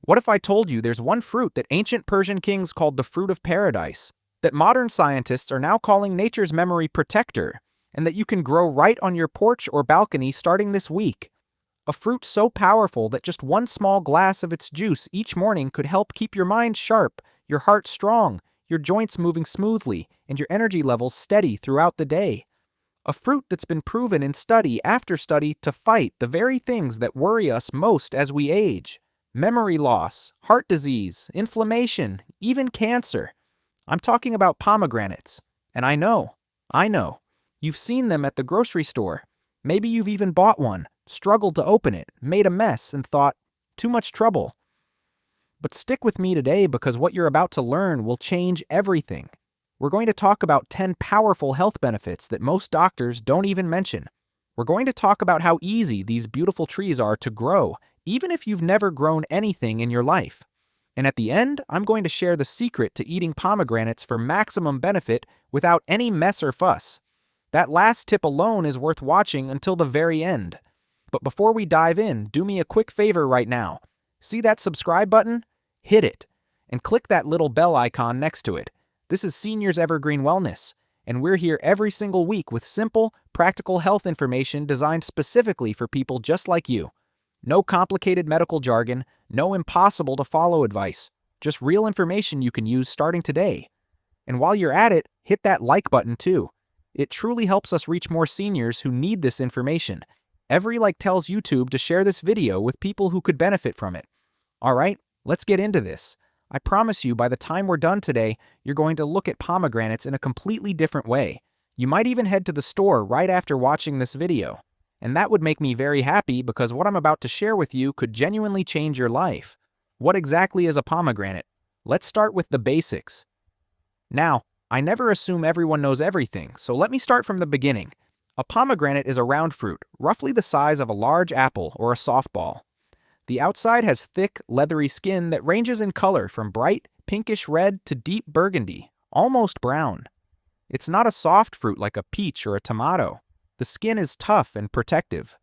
What if I told you there's one fruit that ancient Persian kings called the fruit of paradise, that modern scientists are now calling nature's memory protector, and that you can grow right on your porch or balcony starting this week? A fruit so powerful that just one small glass of its juice each morning could help keep your mind sharp, your heart strong, your joints moving smoothly, and your energy levels steady throughout the day. A fruit that's been proven in study after study to fight the very things that worry us most as we age: memory loss, heart disease, inflammation, even cancer. I'm talking about pomegranates. And I know, you've seen them at the grocery store. Maybe you've even bought one, struggled to open it, made a mess, and thought, too much trouble. But stick with me today because what you're about to learn will change everything. We're going to talk about 10 powerful health benefits that most doctors don't even mention. We're going to talk about how easy these beautiful trees are to grow, even if you've never grown anything in your life. And at the end, I'm going to share the secret to eating pomegranates for maximum benefit without any mess or fuss. That last tip alone is worth watching until the very end. But before we dive in, do me a quick favor right now. See that subscribe button? Hit it. And click that little bell icon next to it. This is Seniors Evergreen Wellness, and we're here every single week with simple, practical health information designed specifically for people just like you. No complicated medical jargon, no impossible-to-follow advice, just real information you can use starting today. And while you're at it, hit that like button too. It truly helps us reach more seniors who need this information. Every like tells YouTube to share this video with people who could benefit from it. All right, let's get into this. I promise you, by the time we're done today, you're going to look at pomegranates in a completely different way. You might even head to the store right after watching this video. And that would make me very happy because what I'm about to share with you could genuinely change your life. What exactly is a pomegranate? Let's start with the basics. Now, I never assume everyone knows everything, so let me start from the beginning. A pomegranate is a round fruit, roughly the size of a large apple or a softball. The outside has thick, leathery skin that ranges in color from bright, pinkish red to deep burgundy, almost brown. It's not a soft fruit like a peach or a tomato. The skin is tough and protective.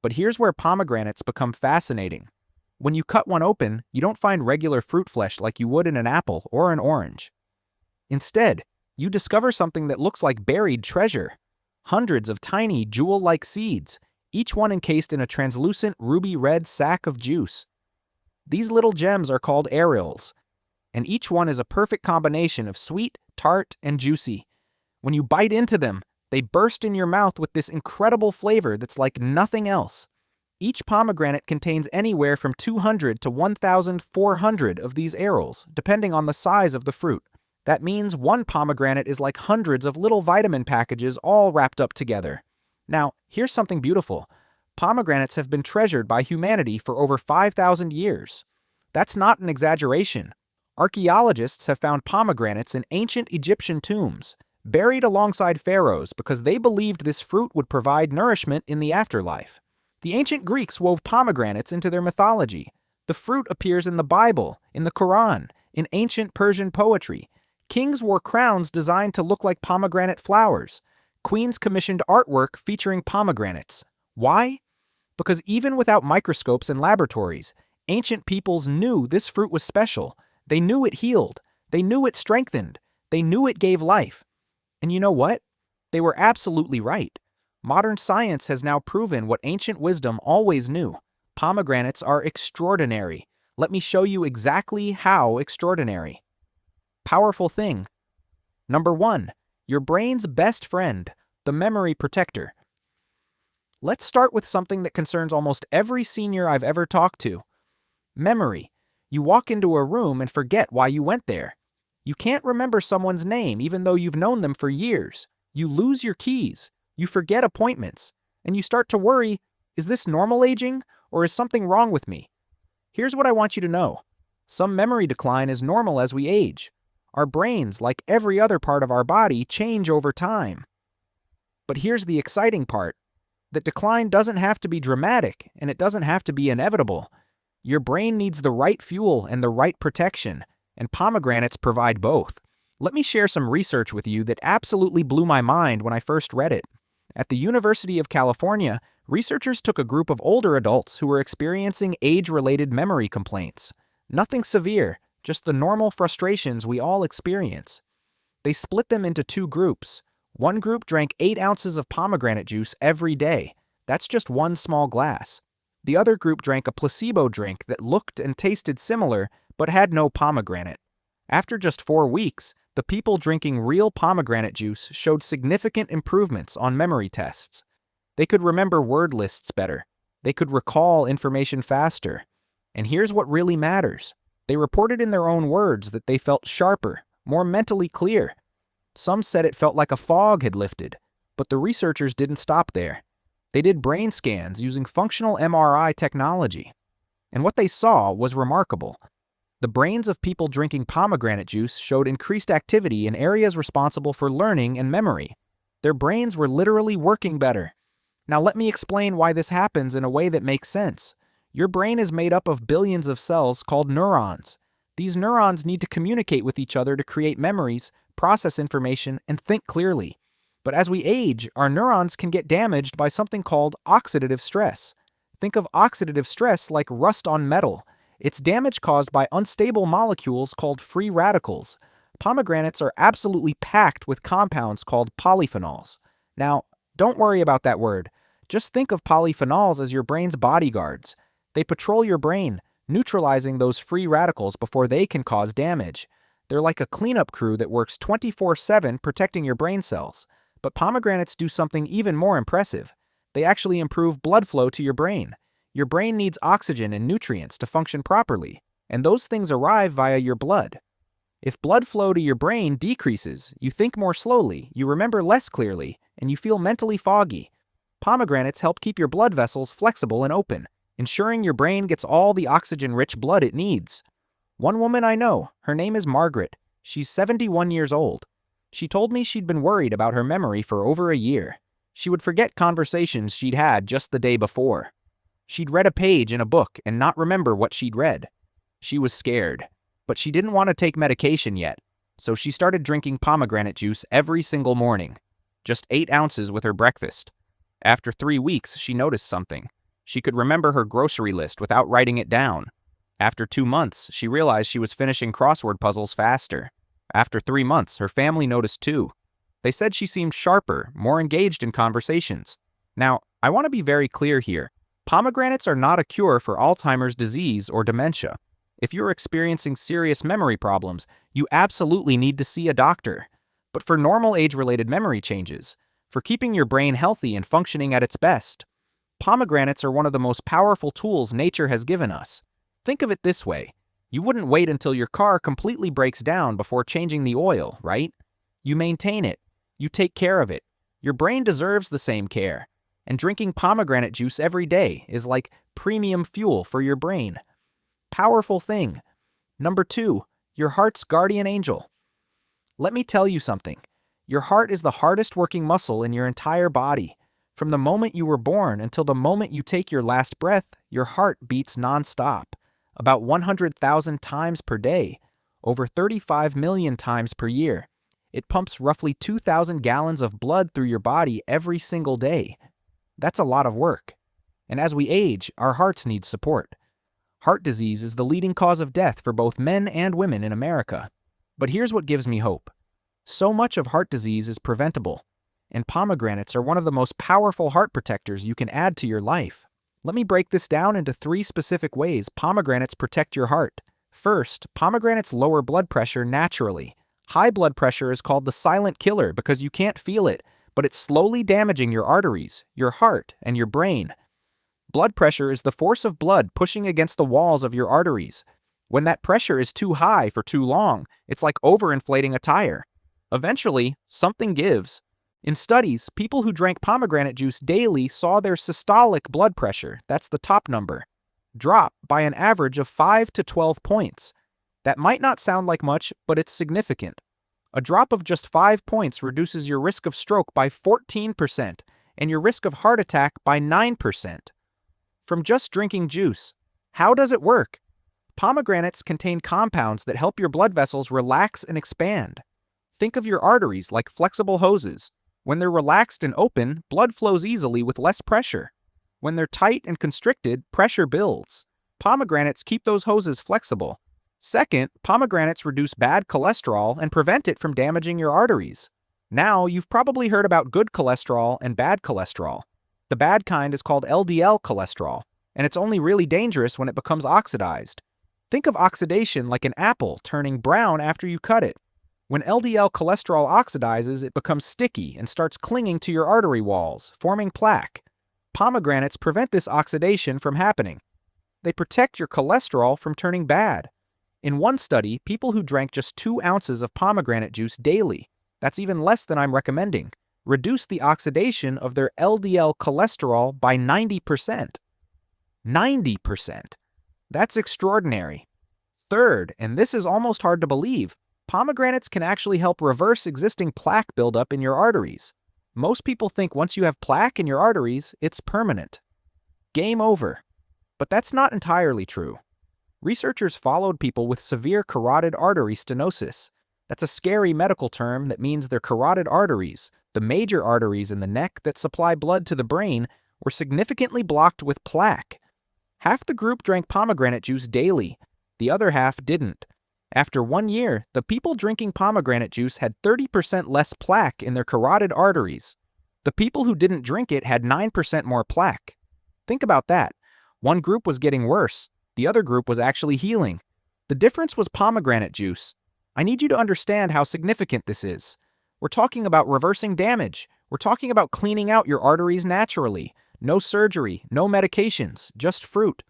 But here's where pomegranates become fascinating. When you cut one open, you don't find regular fruit flesh like you would in an apple or an orange. Instead, you discover something that looks like buried treasure. Hundreds of tiny, jewel-like seeds, each one encased in a translucent ruby-red sac of juice. These little gems are called areoles, and each one is a perfect combination of sweet, tart, and juicy. When you bite into them, they burst in your mouth with this incredible flavor that's like nothing else. Each pomegranate contains anywhere from 200 to 1,400 of these areoles, depending on the size of the fruit. That means one pomegranate is like hundreds of little vitamin packages all wrapped up together. Now, here's something beautiful. Pomegranates have been treasured by humanity for over 5,000 years. That's not an exaggeration. Archaeologists have found pomegranates in ancient Egyptian tombs, buried alongside pharaohs because they believed this fruit would provide nourishment in the afterlife. The ancient Greeks wove pomegranates into their mythology. The fruit appears in the Bible, in the Quran, in ancient Persian poetry. Kings wore crowns designed to look like pomegranate flowers. Queens commissioned artwork featuring pomegranates. Why? Because even without microscopes and laboratories, ancient peoples knew this fruit was special. They knew it healed. They knew it strengthened. They knew it gave life. And you know what? They were absolutely right. Modern science has now proven what ancient wisdom always knew. Pomegranates are extraordinary. Let me show you exactly how extraordinary. Powerful thing. Number 1. Your brain's best friend, the memory protector. Let's start with something that concerns almost every senior I've ever talked to. Memory. You walk into a room and forget why you went there. You can't remember someone's name even though you've known them for years. You lose your keys. You forget appointments. And you start to worry, is this normal aging or is something wrong with me? Here's what I want you to know. Some memory decline is normal as we age. Our brains, like every other part of our body, change over time. But here's the exciting part. That decline doesn't have to be dramatic, and it doesn't have to be inevitable. Your brain needs the right fuel and the right protection, and pomegranates provide both. Let me share some research with you that absolutely blew my mind when I first read it. At the University of California, researchers took a group of older adults who were experiencing age-related memory complaints. Nothing severe, just the normal frustrations we all experience. They split them into two groups. One group drank 8 ounces of pomegranate juice every day. That's just one small glass. The other group drank a placebo drink that looked and tasted similar but had no pomegranate. After just 4 weeks, the people drinking real pomegranate juice showed significant improvements on memory tests. They could remember word lists better. They could recall information faster. And here's what really matters. They reported in their own words that they felt sharper, more mentally clear. Some said it felt like a fog had lifted, but the researchers didn't stop there. They did brain scans using functional MRI technology. And what they saw was remarkable. The brains of people drinking pomegranate juice showed increased activity in areas responsible for learning and memory. Their brains were literally working better. Now let me explain why this happens in a way that makes sense. Your brain is made up of billions of cells called neurons. These neurons need to communicate with each other to create memories, process information, and think clearly. But as we age, our neurons can get damaged by something called oxidative stress. Think of oxidative stress like rust on metal. It's damage caused by unstable molecules called free radicals. Pomegranates are absolutely packed with compounds called polyphenols. Now, don't worry about that word. Just think of polyphenols as your brain's bodyguards. They patrol your brain, neutralizing those free radicals before they can cause damage. They're like a cleanup crew that works 24/7 protecting your brain cells. But pomegranates do something even more impressive. They actually improve blood flow to your brain. Your brain needs oxygen and nutrients to function properly, and those things arrive via your blood. If blood flow to your brain decreases, you think more slowly, you remember less clearly, and you feel mentally foggy. Pomegranates help keep your blood vessels flexible and open, ensuring your brain gets all the oxygen-rich blood it needs. One woman I know, her name is Margaret. She's 71 years old. She told me she'd been worried about her memory for over a year. She would forget conversations she'd had just the day before. She'd read a page in a book and not remember what she'd read. She was scared, but she didn't want to take medication yet, so she started drinking pomegranate juice every single morning, just 8 ounces with her breakfast. After 3 weeks, she noticed something. She could remember her grocery list without writing it down. After 2 months, she realized she was finishing crossword puzzles faster. After 3 months, her family noticed too. They said she seemed sharper, more engaged in conversations. Now, I want to be very clear here. Pomegranates are not a cure for Alzheimer's disease or dementia. If you're experiencing serious memory problems, you absolutely need to see a doctor. But for normal age-related memory changes, for keeping your brain healthy and functioning at its best, pomegranates are one of the most powerful tools nature has given us. Think of it this way. You wouldn't wait until your car completely breaks down before changing the oil, right? You maintain it. You take care of it. Your brain deserves the same care. And drinking pomegranate juice every day is like premium fuel for your brain. Powerful thing. Number 2, your heart's guardian angel. Let me tell you something. Your heart is the hardest working muscle in your entire body. From the moment you were born until the moment you take your last breath, your heart beats nonstop. About 100,000 times per day, over 35 million times per year. It pumps roughly 2,000 gallons of blood through your body every single day. That's a lot of work. And as we age, our hearts need support. Heart disease is the leading cause of death for both men and women in America. But here's what gives me hope. So much of heart disease is preventable, and pomegranates are one of the most powerful heart protectors you can add to your life. Let me break this down into 3 specific ways pomegranates protect your heart. First, pomegranates lower blood pressure naturally. High blood pressure is called the silent killer because you can't feel it, but it's slowly damaging your arteries, your heart, and your brain. Blood pressure is the force of blood pushing against the walls of your arteries. When that pressure is too high for too long, it's like overinflating a tire. Eventually, something gives. In studies, people who drank pomegranate juice daily saw their systolic blood pressure, that's the top number, drop by an average of 5 to 12 points. That might not sound like much, but it's significant. A drop of just 5 points reduces your risk of stroke by 14% and your risk of heart attack by 9%. From just drinking juice. How does it work? Pomegranates contain compounds that help your blood vessels relax and expand. Think of your arteries like flexible hoses. When they're relaxed and open, blood flows easily with less pressure. When they're tight and constricted, pressure builds. Pomegranates keep those hoses flexible. Second, pomegranates reduce bad cholesterol and prevent it from damaging your arteries. Now, you've probably heard about good cholesterol and bad cholesterol. The bad kind is called LDL cholesterol, and it's only really dangerous when it becomes oxidized. Think of oxidation like an apple turning brown after you cut it. When LDL cholesterol oxidizes, it becomes sticky and starts clinging to your artery walls, forming plaque. Pomegranates prevent this oxidation from happening. They protect your cholesterol from turning bad. In one study, people who drank just 2 ounces of pomegranate juice daily, that's even less than I'm recommending, reduced the oxidation of their LDL cholesterol by 90%. 90%. That's extraordinary. Third, and this is almost hard to believe, pomegranates can actually help reverse existing plaque buildup in your arteries. Most people think once you have plaque in your arteries, it's permanent. Game over. But that's not entirely true. Researchers followed people with severe carotid artery stenosis. That's a scary medical term that means their carotid arteries, the major arteries in the neck that supply blood to the brain, were significantly blocked with plaque. Half the group drank pomegranate juice daily. The other half didn't. After 1 year, the people drinking pomegranate juice had 30% less plaque in their carotid arteries. The people who didn't drink it had 9% more plaque. Think about that. One group was getting worse. The other group was actually healing. The difference was pomegranate juice. I need you to understand how significant this is. We're talking about reversing damage. We're talking about cleaning out your arteries naturally. No surgery, no medications, just fruit.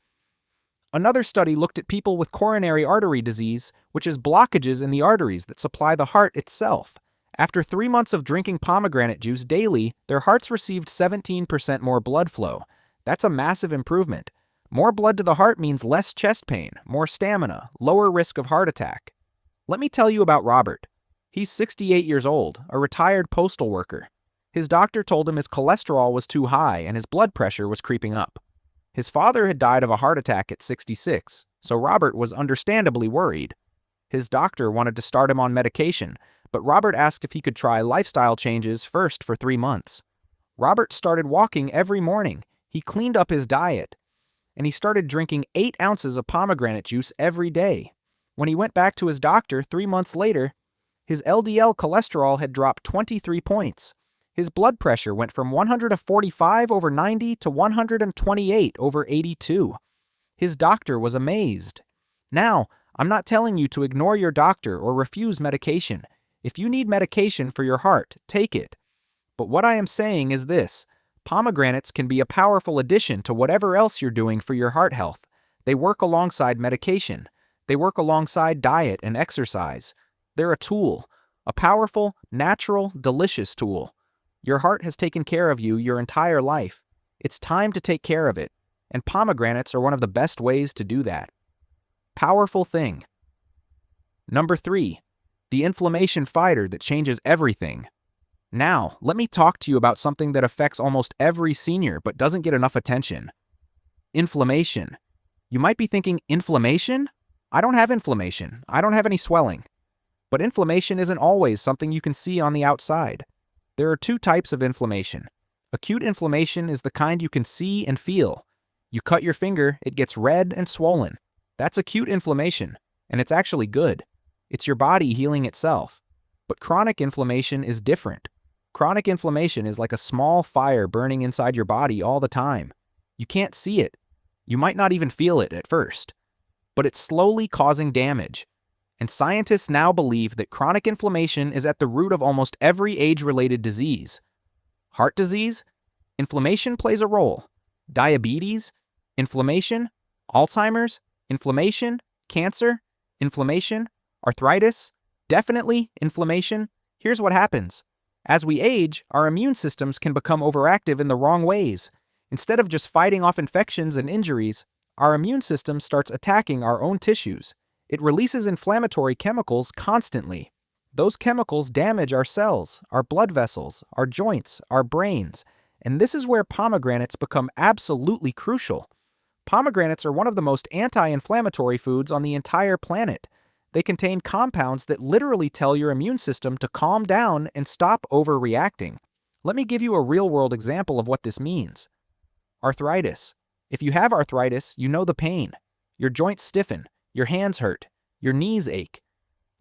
Another study looked at people with coronary artery disease, which is blockages in the arteries that supply the heart itself. After 3 months of drinking pomegranate juice daily, their hearts received 17% more blood flow. That's a massive improvement. More blood to the heart means less chest pain, more stamina, lower risk of heart attack. Let me tell you about Robert. He's 68 years old, a retired postal worker. His doctor told him his cholesterol was too high and his blood pressure was creeping up. His father had died of a heart attack at 66, so Robert was understandably worried. His doctor wanted to start him on medication, but Robert asked if he could try lifestyle changes first for 3 months. Robert started walking every morning. He cleaned up his diet, and he started drinking 8 ounces of pomegranate juice every day. When he went back to his doctor 3 months later, his LDL cholesterol had dropped 23 points. His blood pressure went from 145/90 to 128/82. His doctor was amazed. Now, I'm not telling you to ignore your doctor or refuse medication. If you need medication for your heart, take it. But what I am saying is this: pomegranates can be a powerful addition to whatever else you're doing for your heart health. They work alongside medication. They work alongside diet and exercise. They're a tool, a powerful, natural, delicious tool. Your heart has taken care of you your entire life. It's time to take care of it, and pomegranates are one of the best ways to do that. Powerful thing. Number 3, the inflammation fighter that changes everything. Now, let me talk to you about something that affects almost every senior but doesn't get enough attention. Inflammation. You might be thinking, inflammation? I don't have inflammation. I don't have any swelling. But inflammation isn't always something you can see on the outside. There are 2 types of inflammation. Acute inflammation is the kind you can see and feel. You cut your finger, it gets red and swollen. That's acute inflammation, and it's actually good. It's your body healing itself. But chronic inflammation is different. Chronic inflammation is like a small fire burning inside your body all the time. You can't see it. You might not even feel it at first. But it's slowly causing damage. And scientists now believe that chronic inflammation is at the root of almost every age-related disease. Heart disease? Inflammation plays a role. Diabetes? Inflammation? Alzheimer's? Inflammation? Cancer? Inflammation? Arthritis? Definitely inflammation. Here's what happens. As we age, our immune systems can become overactive in the wrong ways. Instead of just fighting off infections and injuries, our immune system starts attacking our own tissues. It releases inflammatory chemicals constantly. Those chemicals damage our cells, our blood vessels, our joints, our brains, and this is where pomegranates become absolutely crucial. Pomegranates are one of the most anti-inflammatory foods on the entire planet. They contain compounds that literally tell your immune system to calm down and stop overreacting. Let me give you a real-world example of what this means. Arthritis. If you have arthritis, you know the pain. Your joints stiffen, your hands hurt, your knees ache.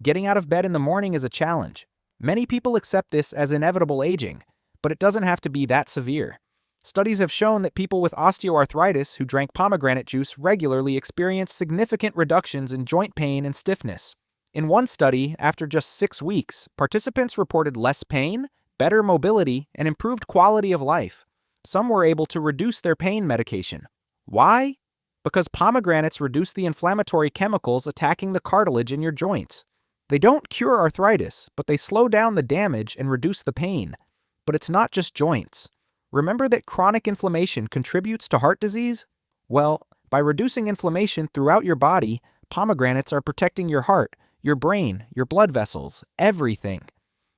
Getting out of bed in the morning is a challenge. Many people accept this as inevitable aging, but it doesn't have to be that severe. Studies have shown that people with osteoarthritis who drank pomegranate juice regularly experienced significant reductions in joint pain and stiffness. In one study, after just 6 weeks, participants reported less pain, better mobility, and improved quality of life. Some were able to reduce their pain medication. Why? Because pomegranates reduce the inflammatory chemicals attacking the cartilage in your joints. They don't cure arthritis, but they slow down the damage and reduce the pain. But it's not just joints. Remember that chronic inflammation contributes to heart disease? Well, by reducing inflammation throughout your body, pomegranates are protecting your heart, your brain, your blood vessels, everything.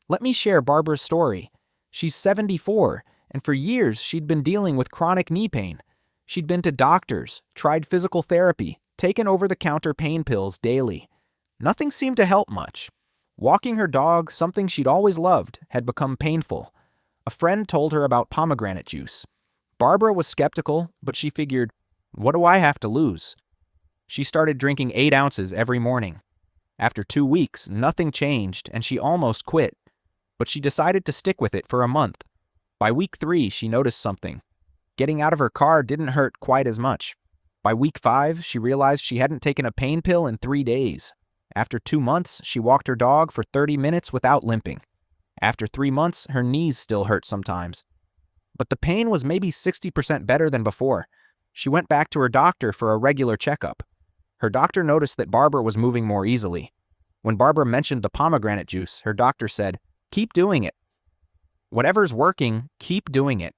Let me share Barbara's story. She's 74, and for years she'd been dealing with chronic knee pain. She'd been to doctors, tried physical therapy, taken over-the-counter pain pills daily. Nothing seemed to help much. Walking her dog, something she'd always loved, had become painful. A friend told her about pomegranate juice. Barbara was skeptical, but she figured, what do I have to lose? She started drinking 8 ounces every morning. After 2 weeks, nothing changed, and she almost quit. But she decided to stick with it for a month. By week 3, she noticed something. Getting out of her car didn't hurt quite as much. By week 5, she realized she hadn't taken a pain pill in 3 days. After 2 months, she walked her dog for 30 minutes without limping. After 3 months, her knees still hurt sometimes. But the pain was maybe 60% better than before. She went back to her doctor for a regular checkup. Her doctor noticed that Barbara was moving more easily. When Barbara mentioned the pomegranate juice, her doctor said, "Keep doing it. Whatever's working, keep doing it."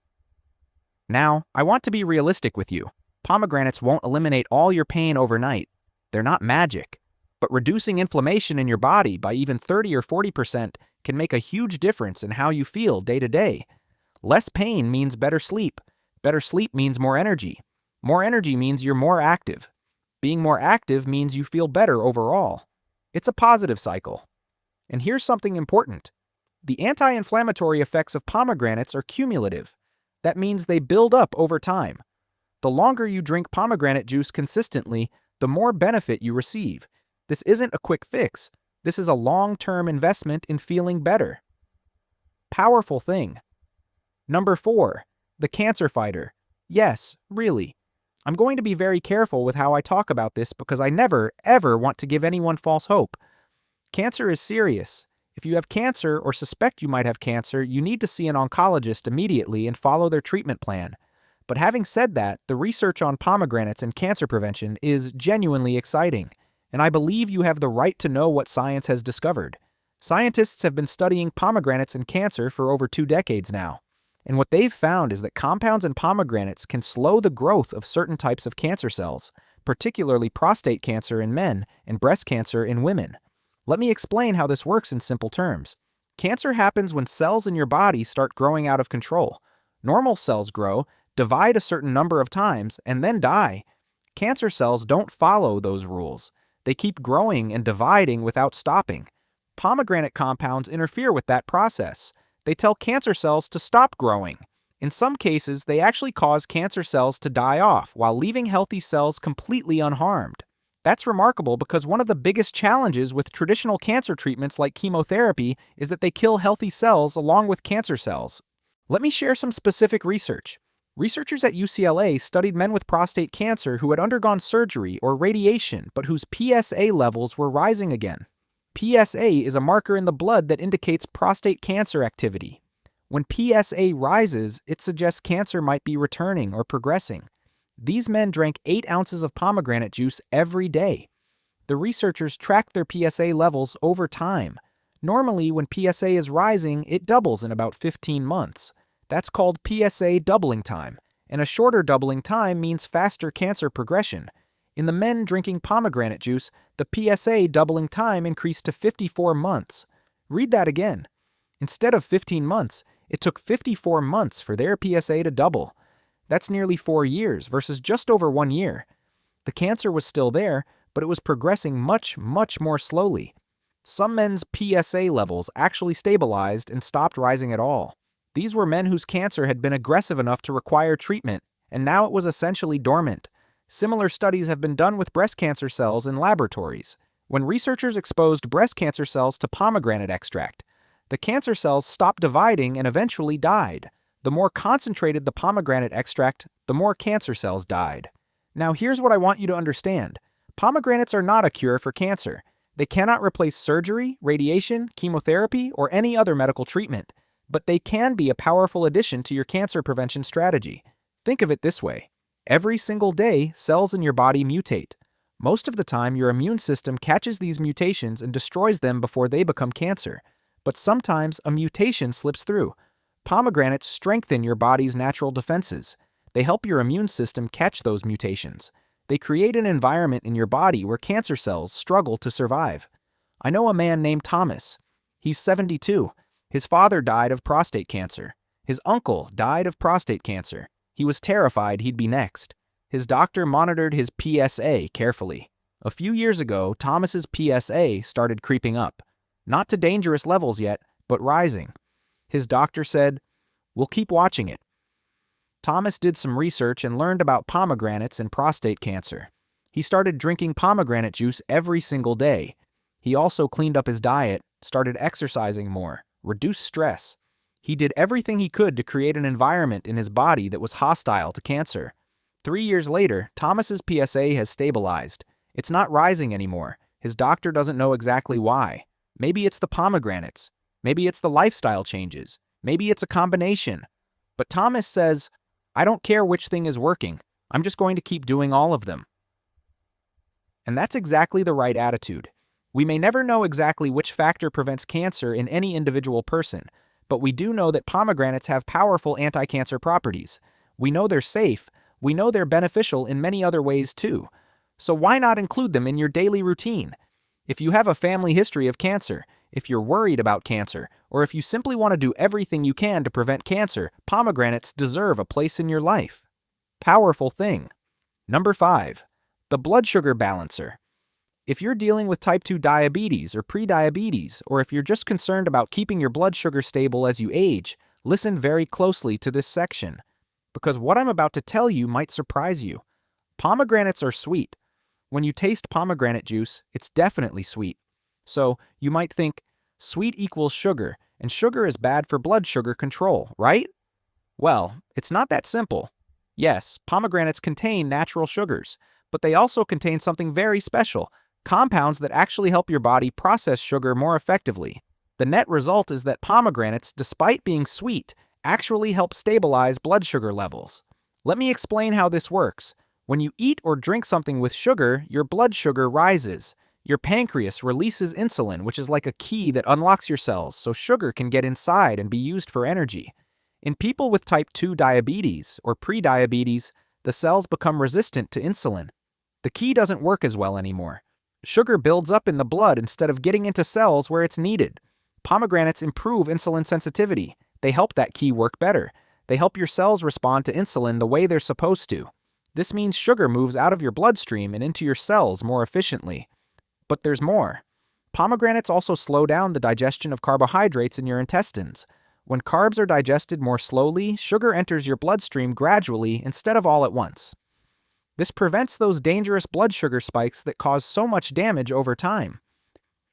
Now, I want to be realistic with you. Pomegranates won't eliminate all your pain overnight. They're not magic. But reducing inflammation in your body by even 30 or 40% can make a huge difference in how you feel day to day. Less pain means better sleep. Better sleep means more energy. More energy means you're more active. Being more active means you feel better overall. It's a positive cycle. And here's something important. The anti-inflammatory effects of pomegranates are cumulative. That means they build up over time. The longer you drink pomegranate juice consistently, the more benefit you receive. This isn't a quick fix. This is a long-term investment in feeling better. Powerful thing. Number 4, the cancer fighter. Yes, really. I'm going to be very careful with how I talk about this because I never, ever want to give anyone false hope. Cancer is serious. If you have cancer or suspect you might have cancer, you need to see an oncologist immediately and follow their treatment plan. But having said that, the research on pomegranates and cancer prevention is genuinely exciting. And I believe you have the right to know what science has discovered. Scientists have been studying pomegranates and cancer for over 2 decades now. And what they've found is that compounds in pomegranates can slow the growth of certain types of cancer cells, particularly prostate cancer in men and breast cancer in women. Let me explain how this works in simple terms. Cancer happens when cells in your body start growing out of control. Normal cells grow, divide a certain number of times, and then die. Cancer cells don't follow those rules. They keep growing and dividing without stopping. Pomegranate compounds interfere with that process. They tell cancer cells to stop growing. In some cases, they actually cause cancer cells to die off while leaving healthy cells completely unharmed. That's remarkable because one of the biggest challenges with traditional cancer treatments like chemotherapy is that they kill healthy cells along with cancer cells. Let me share some specific research. Researchers at UCLA studied men with prostate cancer who had undergone surgery or radiation but whose PSA levels were rising again. PSA is a marker in the blood that indicates prostate cancer activity. When PSA rises, it suggests cancer might be returning or progressing. These men drank 8 ounces of pomegranate juice every day. The researchers tracked their PSA levels over time. Normally, when PSA is rising, it doubles in about 15 months. That's called PSA doubling time, and a shorter doubling time means faster cancer progression. In the men drinking pomegranate juice, the PSA doubling time increased to 54 months. Read that again. Instead of 15 months, it took 54 months for their PSA to double. That's nearly 4 years versus just over 1 year. The cancer was still there, but it was progressing much, much more slowly. Some men's PSA levels actually stabilized and stopped rising at all. These were men whose cancer had been aggressive enough to require treatment, and now it was essentially dormant. Similar studies have been done with breast cancer cells in laboratories. When researchers exposed breast cancer cells to pomegranate extract, the cancer cells stopped dividing and eventually died. The more concentrated the pomegranate extract, the more cancer cells died. Now here's what I want you to understand. Pomegranates are not a cure for cancer. They cannot replace surgery, radiation, chemotherapy, or any other medical treatment, but they can be a powerful addition to your cancer prevention strategy. Think of it this way. Every single day, cells in your body mutate. Most of the time, your immune system catches these mutations and destroys them before they become cancer. But sometimes a mutation slips through. Pomegranates strengthen your body's natural defenses. They help your immune system catch those mutations. They create an environment in your body where cancer cells struggle to survive. I know a man named Thomas. He's 72. His father died of prostate cancer. His uncle died of prostate cancer. He was terrified he'd be next. His doctor monitored his PSA carefully. A few years ago, Thomas's PSA started creeping up. Not to dangerous levels yet, but rising. His doctor said, "We'll keep watching it." Thomas did some research and learned about pomegranates and prostate cancer. He started drinking pomegranate juice every single day. He also cleaned up his diet, started exercising more, reduced stress. He did everything he could to create an environment in his body that was hostile to cancer. 3 years later, Thomas's PSA has stabilized. It's not rising anymore. His doctor doesn't know exactly why. Maybe it's the pomegranates. Maybe it's the lifestyle changes. Maybe it's a combination. But Thomas says, "I don't care which thing is working. I'm just going to keep doing all of them." And that's exactly the right attitude. We may never know exactly which factor prevents cancer in any individual person, but we do know that pomegranates have powerful anti-cancer properties. We know they're safe. We know they're beneficial in many other ways too. So why not include them in your daily routine? If you have a family history of cancer, if you're worried about cancer, or if you simply want to do everything you can to prevent cancer, pomegranates deserve a place in your life. Powerful thing. Number 5. The blood sugar balancer. If you're dealing with type 2 diabetes or prediabetes, or if you're just concerned about keeping your blood sugar stable as you age, listen very closely to this section, because what I'm about to tell you might surprise you. Pomegranates are sweet. When you taste pomegranate juice, it's definitely sweet. So you might think, sweet equals sugar, and sugar is bad for blood sugar control, right? Well, it's not that simple. Yes, pomegranates contain natural sugars, but they also contain something very special, compounds that actually help your body process sugar more effectively. The net result is that pomegranates, despite being sweet, actually help stabilize blood sugar levels. Let me explain how this works. When you eat or drink something with sugar, your blood sugar rises. Your pancreas releases insulin, which is like a key that unlocks your cells so sugar can get inside and be used for energy. In people with type 2 diabetes or prediabetes, the cells become resistant to insulin. The key doesn't work as well anymore. Sugar builds up in the blood instead of getting into cells where it's needed. Pomegranates improve insulin sensitivity. They help that key work better. They help your cells respond to insulin the way they're supposed to. This means sugar moves out of your bloodstream and into your cells more efficiently. But there's more. Pomegranates also slow down the digestion of carbohydrates in your intestines. When carbs are digested more slowly, sugar enters your bloodstream gradually instead of all at once. This prevents those dangerous blood sugar spikes that cause so much damage over time.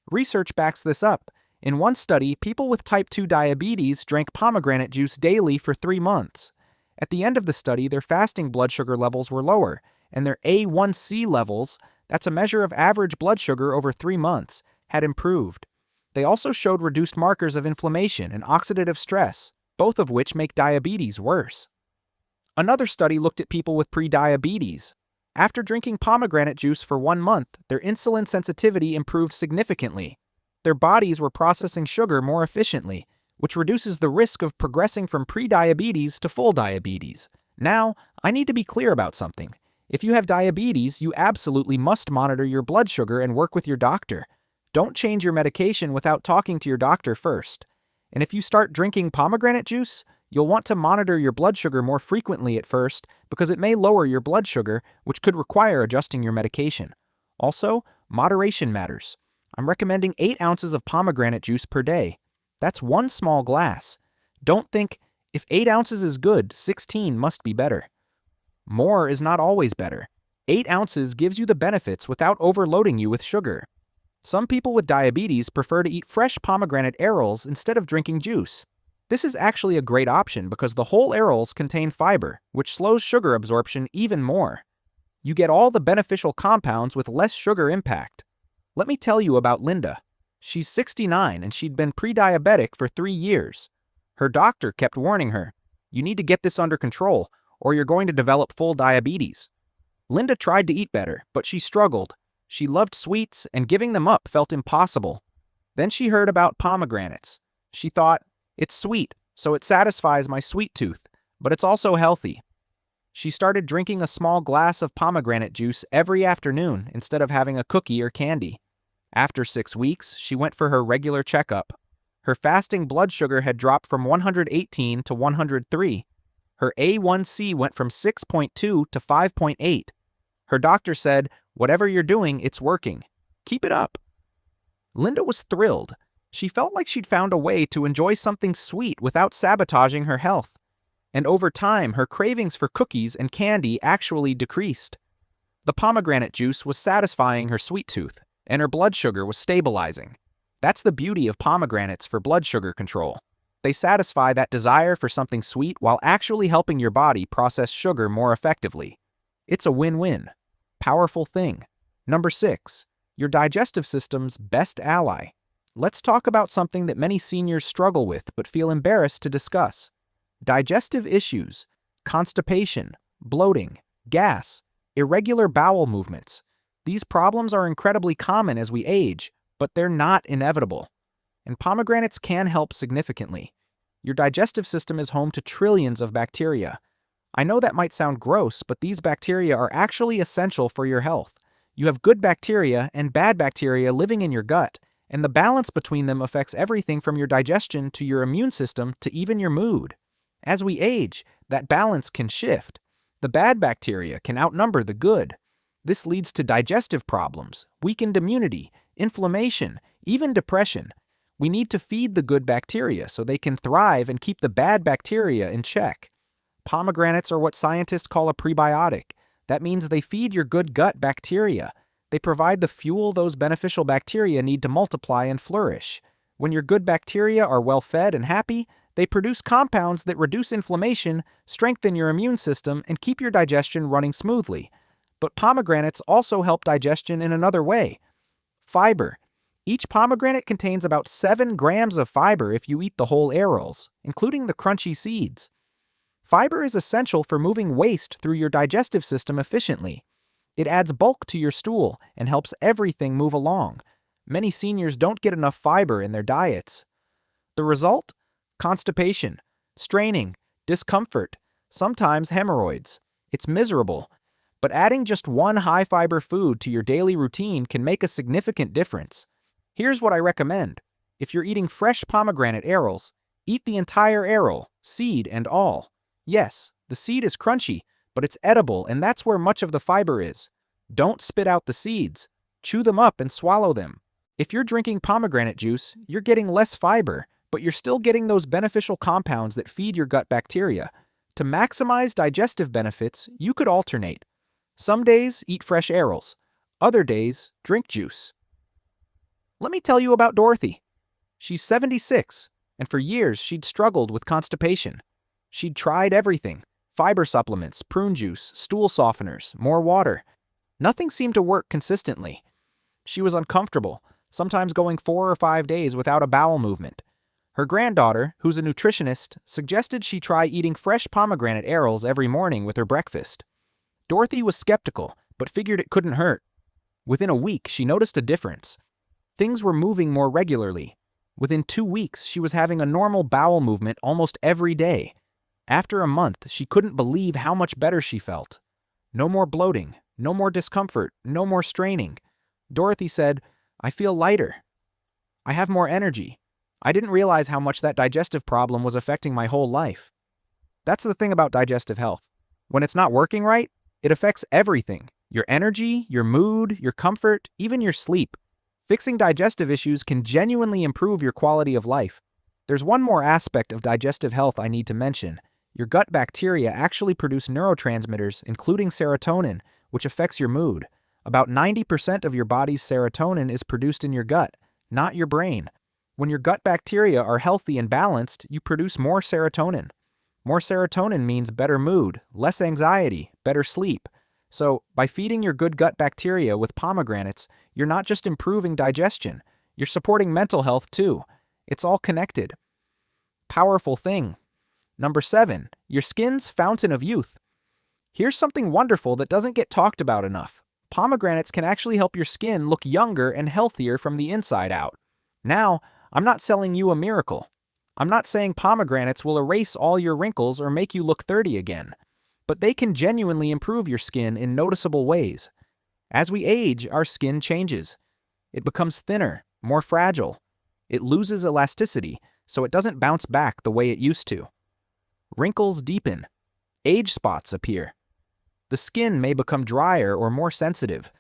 Research backs this up. In one study, people with type 2 diabetes drank pomegranate juice daily for 3 months. At the end of the study, their fasting blood sugar levels were lower, and their A1C levels, that's a measure of average blood sugar over 3 months, had improved. They also showed reduced markers of inflammation and oxidative stress, both of which make diabetes worse. Another study looked at people with prediabetes. After drinking pomegranate juice for 1 month, their insulin sensitivity improved significantly. Their bodies were processing sugar more efficiently, which reduces the risk of progressing from prediabetes to full diabetes. Now, I need to be clear about something. If you have diabetes, you absolutely must monitor your blood sugar and work with your doctor. Don't change your medication without talking to your doctor first. And if you start drinking pomegranate juice, you'll want to monitor your blood sugar more frequently at first because it may lower your blood sugar, which could require adjusting your medication. Also, moderation matters. I'm recommending 8 ounces of pomegranate juice per day. That's 1 small glass. Don't think, If 8 ounces is good, 16 must be better. More is not always better. 8 ounces gives you the benefits without overloading you with sugar. Some people with diabetes prefer to eat fresh pomegranate arils instead of drinking juice. This is actually a great option because the whole arils contain fiber, which slows sugar absorption even more. You get all the beneficial compounds with less sugar impact. Let me tell you about Linda. She's 69 and she'd been pre-diabetic for 3 years. Her doctor kept warning her, "You need to get this under control, or you're going to develop full diabetes." Linda tried to eat better, but she struggled. She loved sweets, and giving them up felt impossible. Then she heard about pomegranates. She thought, "It's sweet, so it satisfies my sweet tooth, but it's also healthy." She started drinking a small glass of pomegranate juice every afternoon instead of having a cookie or candy. After 6 weeks, she went for her regular checkup. Her fasting blood sugar had dropped from 118 to 103. Her A1C went from 6.2 to 5.8. Her doctor said, "Whatever you're doing, it's working. Keep it up." Linda was thrilled. She felt like she'd found a way to enjoy something sweet without sabotaging her health. And over time, her cravings for cookies and candy actually decreased. The pomegranate juice was satisfying her sweet tooth, and her blood sugar was stabilizing. That's the beauty of pomegranates for blood sugar control. They satisfy that desire for something sweet while actually helping your body process sugar more effectively. It's a win-win. Powerful thing. Number 6. Your digestive system's best ally. Let's talk about something that many seniors struggle with but feel embarrassed to discuss. Digestive issues, constipation, bloating, gas, irregular bowel movements. These problems are incredibly common as we age, but they're not inevitable. And pomegranates can help significantly. Your digestive system is home to trillions of bacteria. I know that might sound gross, but these bacteria are actually essential for your health. You have good bacteria and bad bacteria living in your gut, and the balance between them affects everything from your digestion to your immune system to even your mood. As we age, that balance can shift. The bad bacteria can outnumber the good. This leads to digestive problems, weakened immunity, inflammation, even depression. We need to feed the good bacteria so they can thrive and keep the bad bacteria in check. Pomegranates are what scientists call a prebiotic. That means they feed your good gut bacteria. They provide the fuel those beneficial bacteria need to multiply and flourish. When your good bacteria are well fed and happy, they produce compounds that reduce inflammation, strengthen your immune system, and keep your digestion running smoothly. But pomegranates also help digestion in another way. Fiber. Each pomegranate contains about 7 grams of fiber if you eat the whole arils, including the crunchy seeds. Fiber is essential for moving waste through your digestive system efficiently. It adds bulk to your stool and helps everything move along. Many seniors don't get enough fiber in their diets. The result? Constipation, straining, discomfort, sometimes hemorrhoids. It's miserable. But adding just one high-fiber food to your daily routine can make a significant difference. Here's what I recommend. If you're eating fresh pomegranate arils, eat the entire aril, seed and all. Yes, the seed is crunchy, but it's edible, and that's where much of the fiber is. Don't spit out the seeds. Chew them up and swallow them. If you're drinking pomegranate juice, you're getting less fiber, but you're still getting those beneficial compounds that feed your gut bacteria. To maximize digestive benefits, you could alternate. Some days, eat fresh arils. Other days, drink juice. Let me tell you about Dorothy. She's 76, and for years she'd struggled with constipation. She'd tried everything: fiber supplements, prune juice, stool softeners, more water. Nothing seemed to work consistently. She was uncomfortable, sometimes going 4 or 5 days without a bowel movement. Her granddaughter, who's a nutritionist, suggested she try eating fresh pomegranate arils every morning with her breakfast. Dorothy was skeptical, but figured it couldn't hurt. Within a week, she noticed a difference. Things were moving more regularly. Within 2 weeks, she was having a normal bowel movement almost every day. After a month, she couldn't believe how much better she felt. No more bloating, no more discomfort, no more straining. Dorothy said, "I feel lighter. I have more energy. I didn't realize how much that digestive problem was affecting my whole life." That's the thing about digestive health. When it's not working right, it affects everything: your energy, your mood, your comfort, even your sleep. Fixing digestive issues can genuinely improve your quality of life. There's one more aspect of digestive health I need to mention. Your gut bacteria actually produce neurotransmitters, including serotonin, which affects your mood. About 90% of your body's serotonin is produced in your gut, not your brain. When your gut bacteria are healthy and balanced, you produce more serotonin. More serotonin means better mood, less anxiety, better sleep. So, by feeding your good gut bacteria with pomegranates, you're not just improving digestion, you're supporting mental health too. It's all connected. Powerful thing. Number 7, your skin's fountain of youth. Here's something wonderful that doesn't get talked about enough. Pomegranates can actually help your skin look younger and healthier from the inside out. Now, I'm not selling you a miracle. I'm not saying pomegranates will erase all your wrinkles or make you look 30 again, but they can genuinely improve your skin in noticeable ways. As we age, our skin changes. It becomes thinner, more fragile. It loses elasticity, so it doesn't bounce back the way it used to. Wrinkles deepen. Age spots appear. The skin may become drier or more sensitive.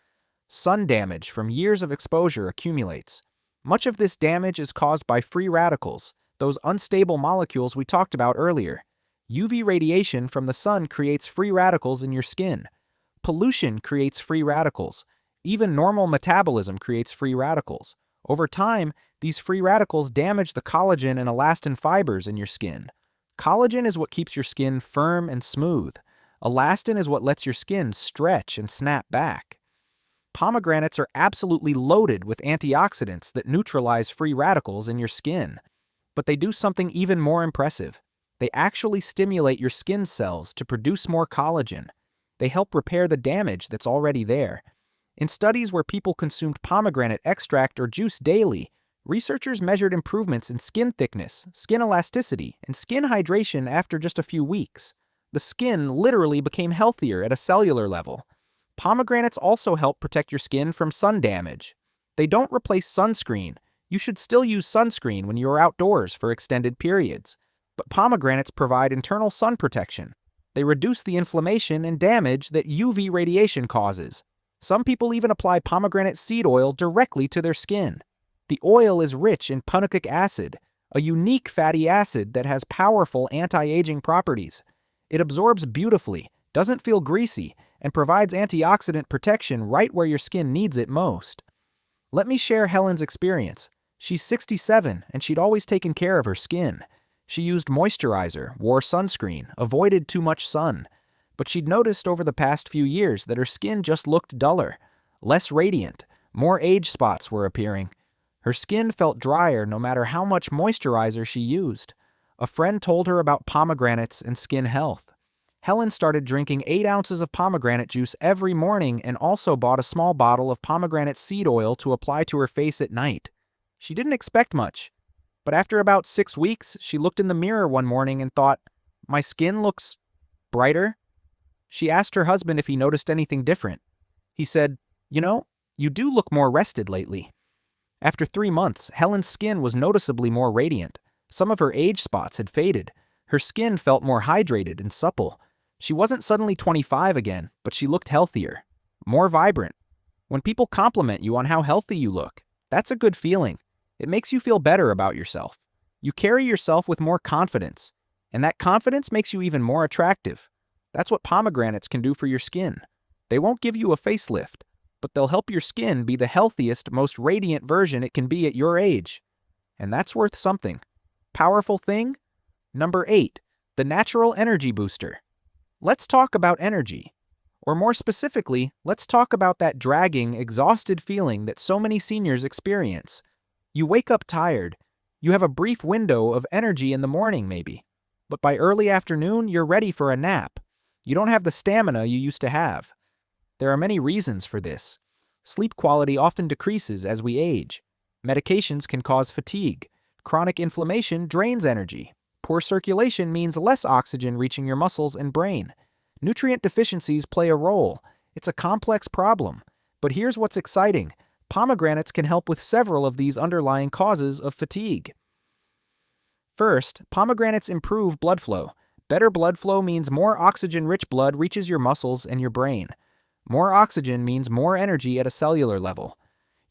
Sun damage from years of exposure accumulates. Much of this damage is caused by free radicals, those unstable molecules we talked about earlier. UV radiation from the sun creates free radicals in your skin. Pollution creates free radicals. Even normal metabolism creates free radicals. Over time, these free radicals damage the collagen and elastin fibers in your skin. Collagen is what keeps your skin firm and smooth. Elastin is what lets your skin stretch and snap back. Pomegranates are absolutely loaded with antioxidants that neutralize free radicals in your skin. But they do something even more impressive. They actually stimulate your skin cells to produce more collagen. They help repair the damage that's already there. In studies where people consumed pomegranate extract or juice daily, researchers measured improvements in skin thickness, skin elasticity, and skin hydration after just a few weeks. The skin literally became healthier at a cellular level. Pomegranates also help protect your skin from sun damage. They don't replace sunscreen. You should still use sunscreen when you're outdoors for extended periods. But pomegranates provide internal sun protection. They reduce the inflammation and damage that UV radiation causes. Some people even apply pomegranate seed oil directly to their skin. The oil is rich in punicic acid, a unique fatty acid that has powerful anti-aging properties. It absorbs beautifully, doesn't feel greasy, and provides antioxidant protection right where your skin needs it most. Let me share Helen's experience. She's 67 and she'd always taken care of her skin. She used moisturizer, wore sunscreen, avoided too much sun. But she'd noticed over the past few years that her skin just looked duller, less radiant, more age spots were appearing. Her skin felt drier no matter how much moisturizer she used. A friend told her about pomegranates and skin health. Helen started drinking 8 ounces of pomegranate juice every morning and also bought a small bottle of pomegranate seed oil to apply to her face at night. She didn't expect much, but after about 6 weeks, she looked in the mirror one morning and thought, "My skin looks brighter." She asked her husband if he noticed anything different. He said, "You do look more rested lately." After 3 months, Helen's skin was noticeably more radiant. Some of her age spots had faded. Her skin felt more hydrated and supple. She wasn't suddenly 25 again, but she looked healthier, more vibrant. When people compliment you on how healthy you look, that's a good feeling. It makes you feel better about yourself. You carry yourself with more confidence, and that confidence makes you even more attractive. That's what pomegranates can do for your skin. They won't give you a facelift, but they'll help your skin be the healthiest, most radiant version it can be at your age. And that's worth something. Powerful thing? Number 8, the natural energy booster. Let's talk about energy. Or more specifically, let's talk about that dragging, exhausted feeling that so many seniors experience. You wake up tired. You have a brief window of energy in the morning maybe. But by early afternoon, you're ready for a nap. You don't have the stamina you used to have. There are many reasons for this. Sleep quality often decreases as we age. Medications can cause fatigue. Chronic inflammation drains energy. Poor circulation means less oxygen reaching your muscles and brain. Nutrient deficiencies play a role. It's a complex problem. But here's what's exciting. Pomegranates can help with several of these underlying causes of fatigue. First, pomegranates improve blood flow. Better blood flow means more oxygen-rich blood reaches your muscles and your brain. More oxygen means more energy at a cellular level.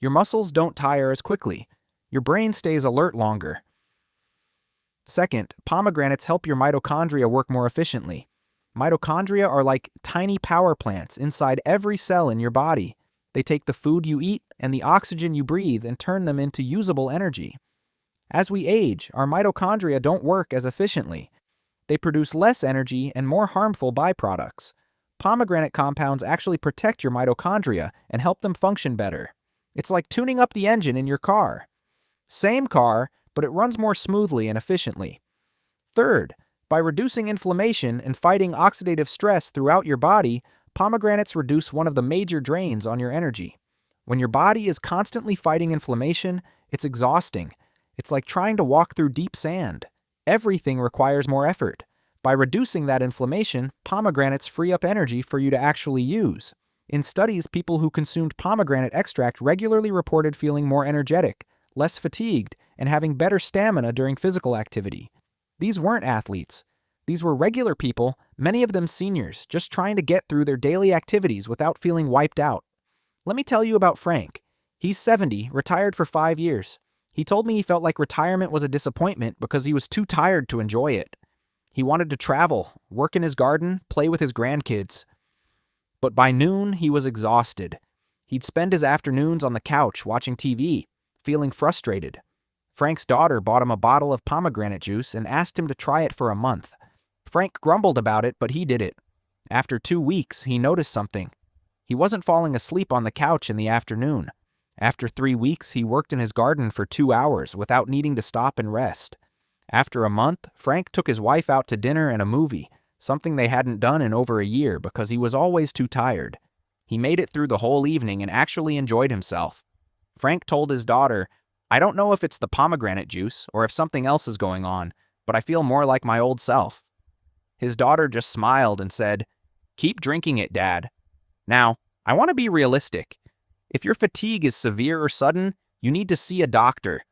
Your muscles don't tire as quickly. Your brain stays alert longer. Second, pomegranates help your mitochondria work more efficiently. Mitochondria are like tiny power plants inside every cell in your body. They take the food you eat and the oxygen you breathe and turn them into usable energy. As we age, our mitochondria don't work as efficiently. They produce less energy and more harmful byproducts. Pomegranate compounds actually protect your mitochondria and help them function better. It's like tuning up the engine in your car. Same car, but it runs more smoothly and efficiently. Third, by reducing inflammation and fighting oxidative stress throughout your body, pomegranates reduce one of the major drains on your energy. When your body is constantly fighting inflammation, it's exhausting. It's like trying to walk through deep sand. Everything requires more effort. By reducing that inflammation, pomegranates free up energy for you to actually use. In studies, people who consumed pomegranate extract regularly reported feeling more energetic, less fatigued, and having better stamina during physical activity. These weren't athletes. These were regular people, many of them seniors, just trying to get through their daily activities without feeling wiped out. Let me tell you about Frank. He's 70, retired for 5 years. He told me he felt like retirement was a disappointment because he was too tired to enjoy it. He wanted to travel, work in his garden, play with his grandkids. But by noon, he was exhausted. He'd spend his afternoons on the couch watching TV, feeling frustrated. Frank's daughter bought him a bottle of pomegranate juice and asked him to try it for a month. Frank grumbled about it, but he did it. After 2 weeks, he noticed something. He wasn't falling asleep on the couch in the afternoon. After 3 weeks, he worked in his garden for 2 hours without needing to stop and rest. After a month, Frank took his wife out to dinner and a movie, something they hadn't done in over a year because he was always too tired. He made it through the whole evening and actually enjoyed himself. Frank told his daughter, "I don't know if it's the pomegranate juice or if something else is going on, but I feel more like my old self." His daughter just smiled and said, "Keep drinking it, Dad." Now, I want to be realistic. If your fatigue is severe or sudden, you need to see a doctor.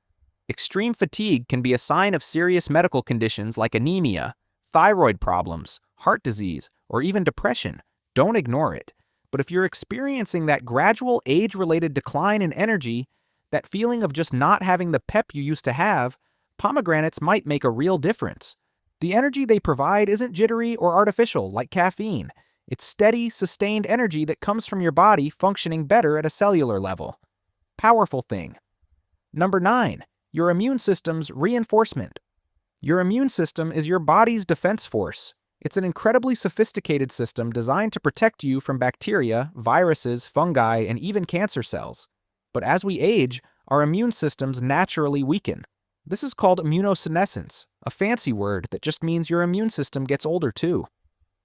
Extreme fatigue can be a sign of serious medical conditions like anemia, thyroid problems, heart disease, or even depression. Don't ignore it. But if you're experiencing that gradual age-related decline in energy, that feeling of just not having the pep you used to have, pomegranates might make a real difference. The energy they provide isn't jittery or artificial like caffeine. It's steady, sustained energy that comes from your body functioning better at a cellular level. Powerful thing. Number 9. Your immune system's reinforcement. Your immune system is your body's defense force. It's an incredibly sophisticated system designed to protect you from bacteria, viruses, fungi, and even cancer cells. But as we age, our immune systems naturally weaken. This is called immunosenescence, a fancy word that just means your immune system gets older too.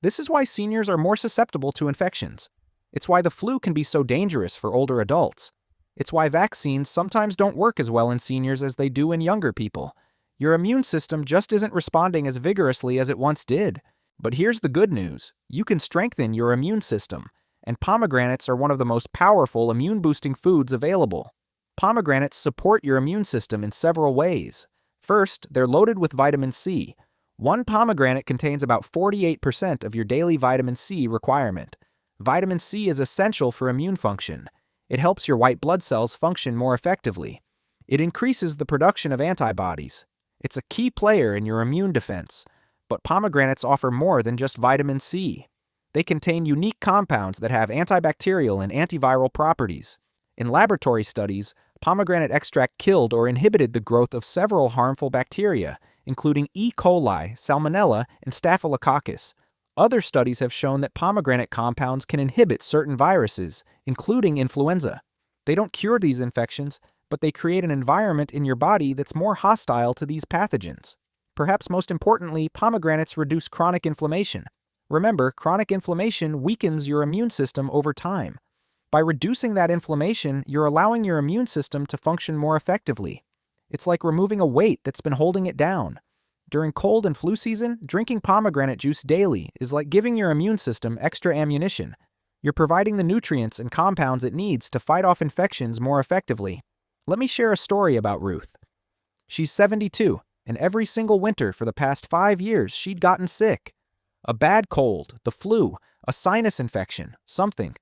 This is why seniors are more susceptible to infections. It's why the flu can be so dangerous for older adults. It's why vaccines sometimes don't work as well in seniors as they do in younger people. Your immune system just isn't responding as vigorously as it once did. But here's the good news. You can strengthen your immune system, and pomegranates are one of the most powerful immune-boosting foods available. Pomegranates support your immune system in several ways. First, they're loaded with vitamin C. One pomegranate contains about 48% of your daily vitamin C requirement. Vitamin C is essential for immune function. It helps your white blood cells function more effectively. It increases the production of antibodies. It's a key player in your immune defense. But pomegranates offer more than just vitamin C. They contain unique compounds that have antibacterial and antiviral properties. In laboratory studies, pomegranate extract killed or inhibited the growth of several harmful bacteria, including E. coli, Salmonella, and Staphylococcus. Other studies have shown that pomegranate compounds can inhibit certain viruses, including influenza. They don't cure these infections, but they create an environment in your body that's more hostile to these pathogens. Perhaps most importantly, pomegranates reduce chronic inflammation. Remember, chronic inflammation weakens your immune system over time. By reducing that inflammation, you're allowing your immune system to function more effectively. It's like removing a weight that's been holding it down. During cold and flu season, drinking pomegranate juice daily is like giving your immune system extra ammunition. You're providing the nutrients and compounds it needs to fight off infections more effectively. Let me share a story about Ruth. She's 72, and every single winter for the past 5 years, she'd gotten sick. A bad cold, the flu, a sinus infection, something.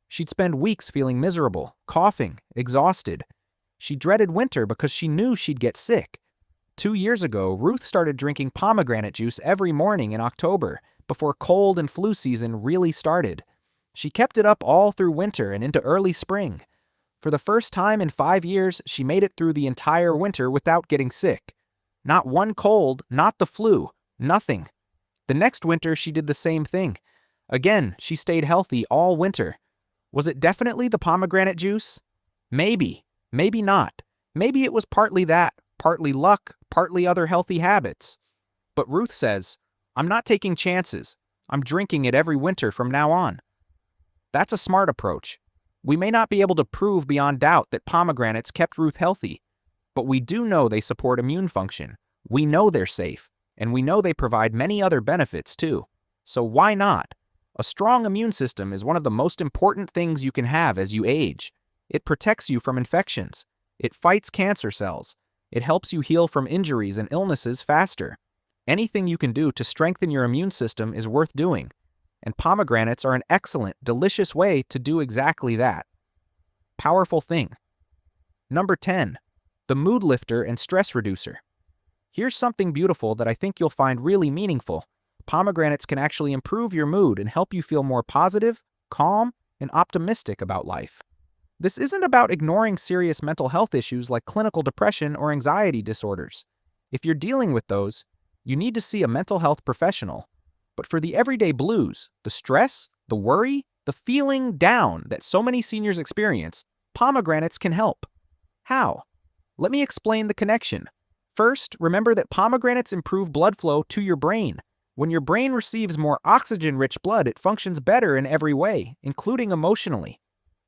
She'd spend weeks feeling miserable, coughing, exhausted. She dreaded winter because she knew she'd get sick. 2 years ago, Ruth started drinking pomegranate juice every morning in October, before cold and flu season really started. She kept it up all through winter and into early spring. For the first time in 5 years, she made it through the entire winter without getting sick. Not one cold, not the flu, nothing. The next winter, she did the same thing. Again, she stayed healthy all winter. Was it definitely the pomegranate juice? Maybe. Maybe not. Maybe it was partly that, partly luck, partly other healthy habits. But Ruth says, I'm not taking chances. I'm drinking it every winter from now on. That's a smart approach. We may not be able to prove beyond doubt that pomegranates kept Ruth healthy, but we do know they support immune function. We know they're safe, and we know they provide many other benefits too. So why not? A strong immune system is one of the most important things you can have as you age. It protects you from infections. It fights cancer cells. It helps you heal from injuries and illnesses faster. Anything you can do to strengthen your immune system is worth doing. And pomegranates are an excellent, delicious way to do exactly that. Powerful thing. Number 10. The mood lifter and stress reducer. Here's something beautiful that I think you'll find really meaningful. Pomegranates can actually improve your mood and help you feel more positive, calm, and optimistic about life. This isn't about ignoring serious mental health issues like clinical depression or anxiety disorders. If you're dealing with those, you need to see a mental health professional. But for the everyday blues, the stress, the worry, the feeling down that so many seniors experience, pomegranates can help. How? Let me explain the connection. First, remember that pomegranates improve blood flow to your brain. When your brain receives more oxygen-rich blood, it functions better in every way, including emotionally.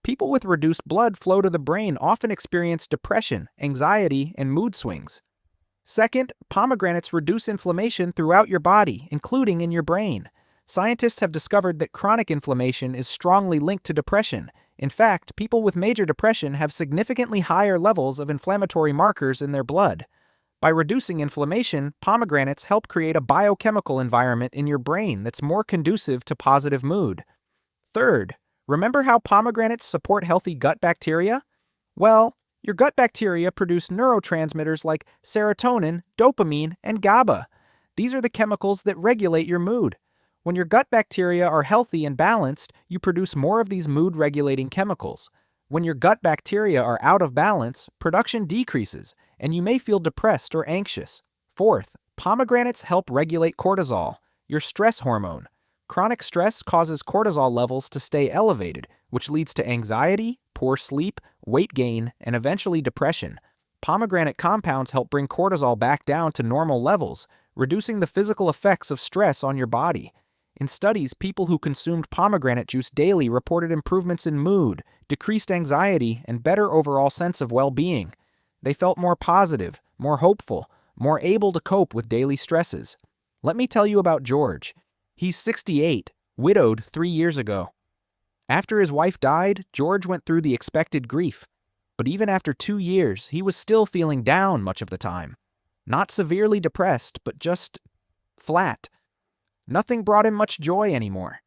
People with reduced blood flow to the brain often experience depression, anxiety, and mood swings. Second, pomegranates reduce inflammation throughout your body, including in your brain. Scientists have discovered that chronic inflammation is strongly linked to depression. In fact, people with major depression have significantly higher levels of inflammatory markers in their blood. By reducing inflammation, pomegranates help create a biochemical environment in your brain that's more conducive to positive mood. Third, remember how pomegranates support healthy gut bacteria? Well, your gut bacteria produce neurotransmitters like serotonin, dopamine, and GABA. These are the chemicals that regulate your mood. When your gut bacteria are healthy and balanced, you produce more of these mood-regulating chemicals. When your gut bacteria are out of balance, production decreases, and you may feel depressed or anxious. Fourth, pomegranates help regulate cortisol, your stress hormone. Chronic stress causes cortisol levels to stay elevated, which leads to anxiety, poor sleep, weight gain, and eventually depression. Pomegranate compounds help bring cortisol back down to normal levels, reducing the physical effects of stress on your body. In studies, people who consumed pomegranate juice daily reported improvements in mood, decreased anxiety, and better overall sense of well-being. They felt more positive, more hopeful, more able to cope with daily stresses. Let me tell you about George. He's 68, widowed 3 years ago. After his wife died, George went through the expected grief. But even after 2 years, he was still feeling down much of the time. Not severely depressed, but just flat. Nothing brought him much joy anymore.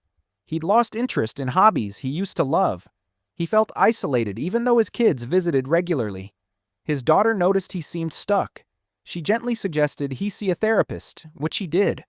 He'd lost interest in hobbies he used to love. He felt isolated even though his kids visited regularly. His daughter noticed he seemed stuck. She gently suggested he see a therapist, which he did.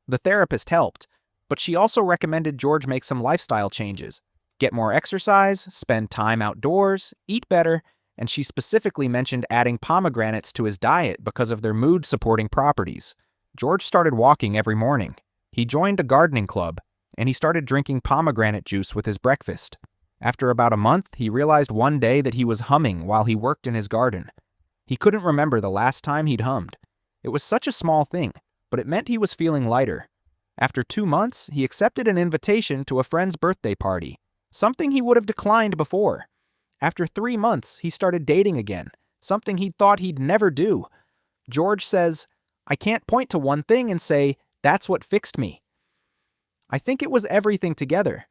The therapist helped, but she also recommended George make some lifestyle changes. Get more exercise, spend time outdoors, eat better, and she specifically mentioned adding pomegranates to his diet because of their mood-supporting properties. George started walking every morning. He joined a gardening club, and he started drinking pomegranate juice with his breakfast. After about a month, he realized one day that he was humming while he worked in his garden. He couldn't remember the last time he'd hummed. It was such a small thing, but it meant he was feeling lighter. After 2 months, he accepted an invitation to a friend's birthday party, something he would have declined before. After 3 months, he started dating again, something he'd thought he'd never do. George says, "I can't point to one thing and say, that's what fixed me." I think it was everything together,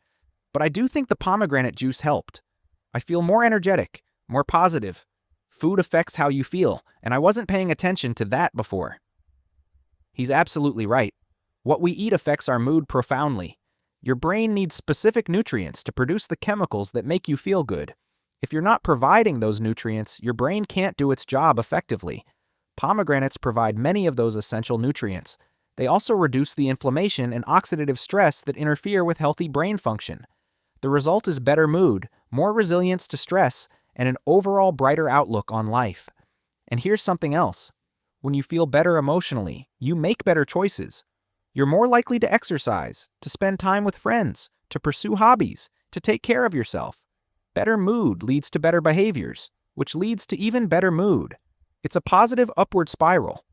but I do think the pomegranate juice helped. I feel more energetic, more positive. Food affects how you feel, and I wasn't paying attention to that before. He's absolutely right. What we eat affects our mood profoundly. Your brain needs specific nutrients to produce the chemicals that make you feel good. If you're not providing those nutrients, your brain can't do its job effectively. Pomegranates provide many of those essential nutrients. They also reduce the inflammation and oxidative stress that interfere with healthy brain function. The result is better mood, more resilience to stress, and an overall brighter outlook on life. And here's something else. When you feel better emotionally, you make better choices. You're more likely to exercise, to spend time with friends, to pursue hobbies, to take care of yourself. Better mood leads to better behaviors, which leads to even better mood. It's a positive upward spiral.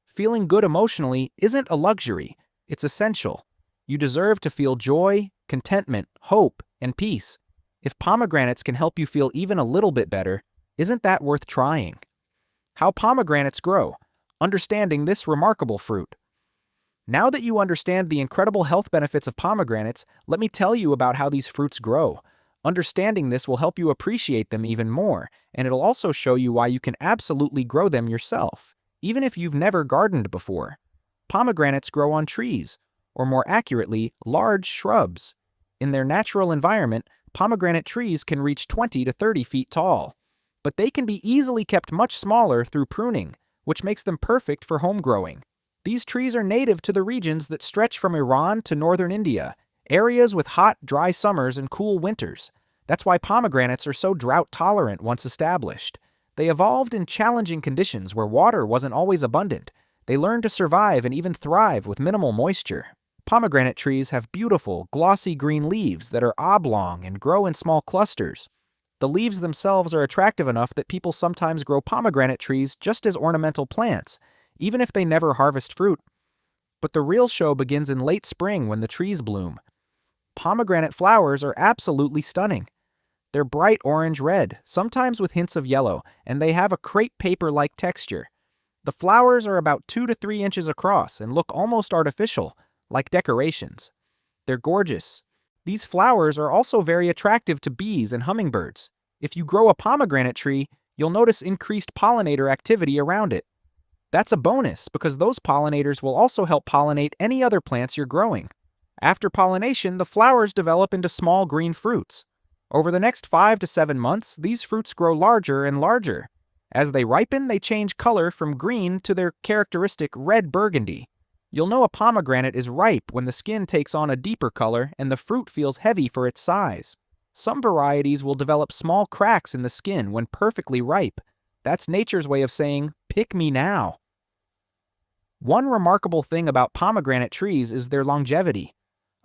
Feeling good emotionally isn't a luxury, it's essential. You deserve to feel joy, contentment, hope, and peace. If pomegranates can help you feel even a little bit better, isn't that worth trying? How pomegranates grow. Understanding this remarkable fruit. Now that you understand the incredible health benefits of pomegranates, let me tell you about how these fruits grow. Understanding this will help you appreciate them even more, and it'll also show you why you can absolutely grow them yourself, even if you've never gardened before. Pomegranates grow on trees, or more accurately, large shrubs. In their natural environment, pomegranate trees can reach 20 to 30 feet tall. But they can be easily kept much smaller through pruning, which makes them perfect for home growing. These trees are native to the regions that stretch from Iran to northern India, areas with hot, dry summers and cool winters. That's why pomegranates are so drought-tolerant once established. They evolved in challenging conditions where water wasn't always abundant. They learned to survive and even thrive with minimal moisture. Pomegranate trees have beautiful, glossy green leaves that are oblong and grow in small clusters. The leaves themselves are attractive enough that people sometimes grow pomegranate trees just as ornamental plants, even if they never harvest fruit. But the real show begins in late spring when the trees bloom. Pomegranate flowers are absolutely stunning. They're bright orange-red, sometimes with hints of yellow, and they have a crepe paper-like texture. The flowers are about 2 to 3 inches across and look almost artificial, like decorations. They're gorgeous. These flowers are also very attractive to bees and hummingbirds. If you grow a pomegranate tree, you'll notice increased pollinator activity around it. That's a bonus because those pollinators will also help pollinate any other plants you're growing. After pollination, the flowers develop into small green fruits. Over the next 5 to 7 months, these fruits grow larger and larger. As they ripen, they change color from green to their characteristic red burgundy. You'll know a pomegranate is ripe when the skin takes on a deeper color and the fruit feels heavy for its size. Some varieties will develop small cracks in the skin when perfectly ripe. That's nature's way of saying, "Pick me now." One remarkable thing about pomegranate trees is their longevity.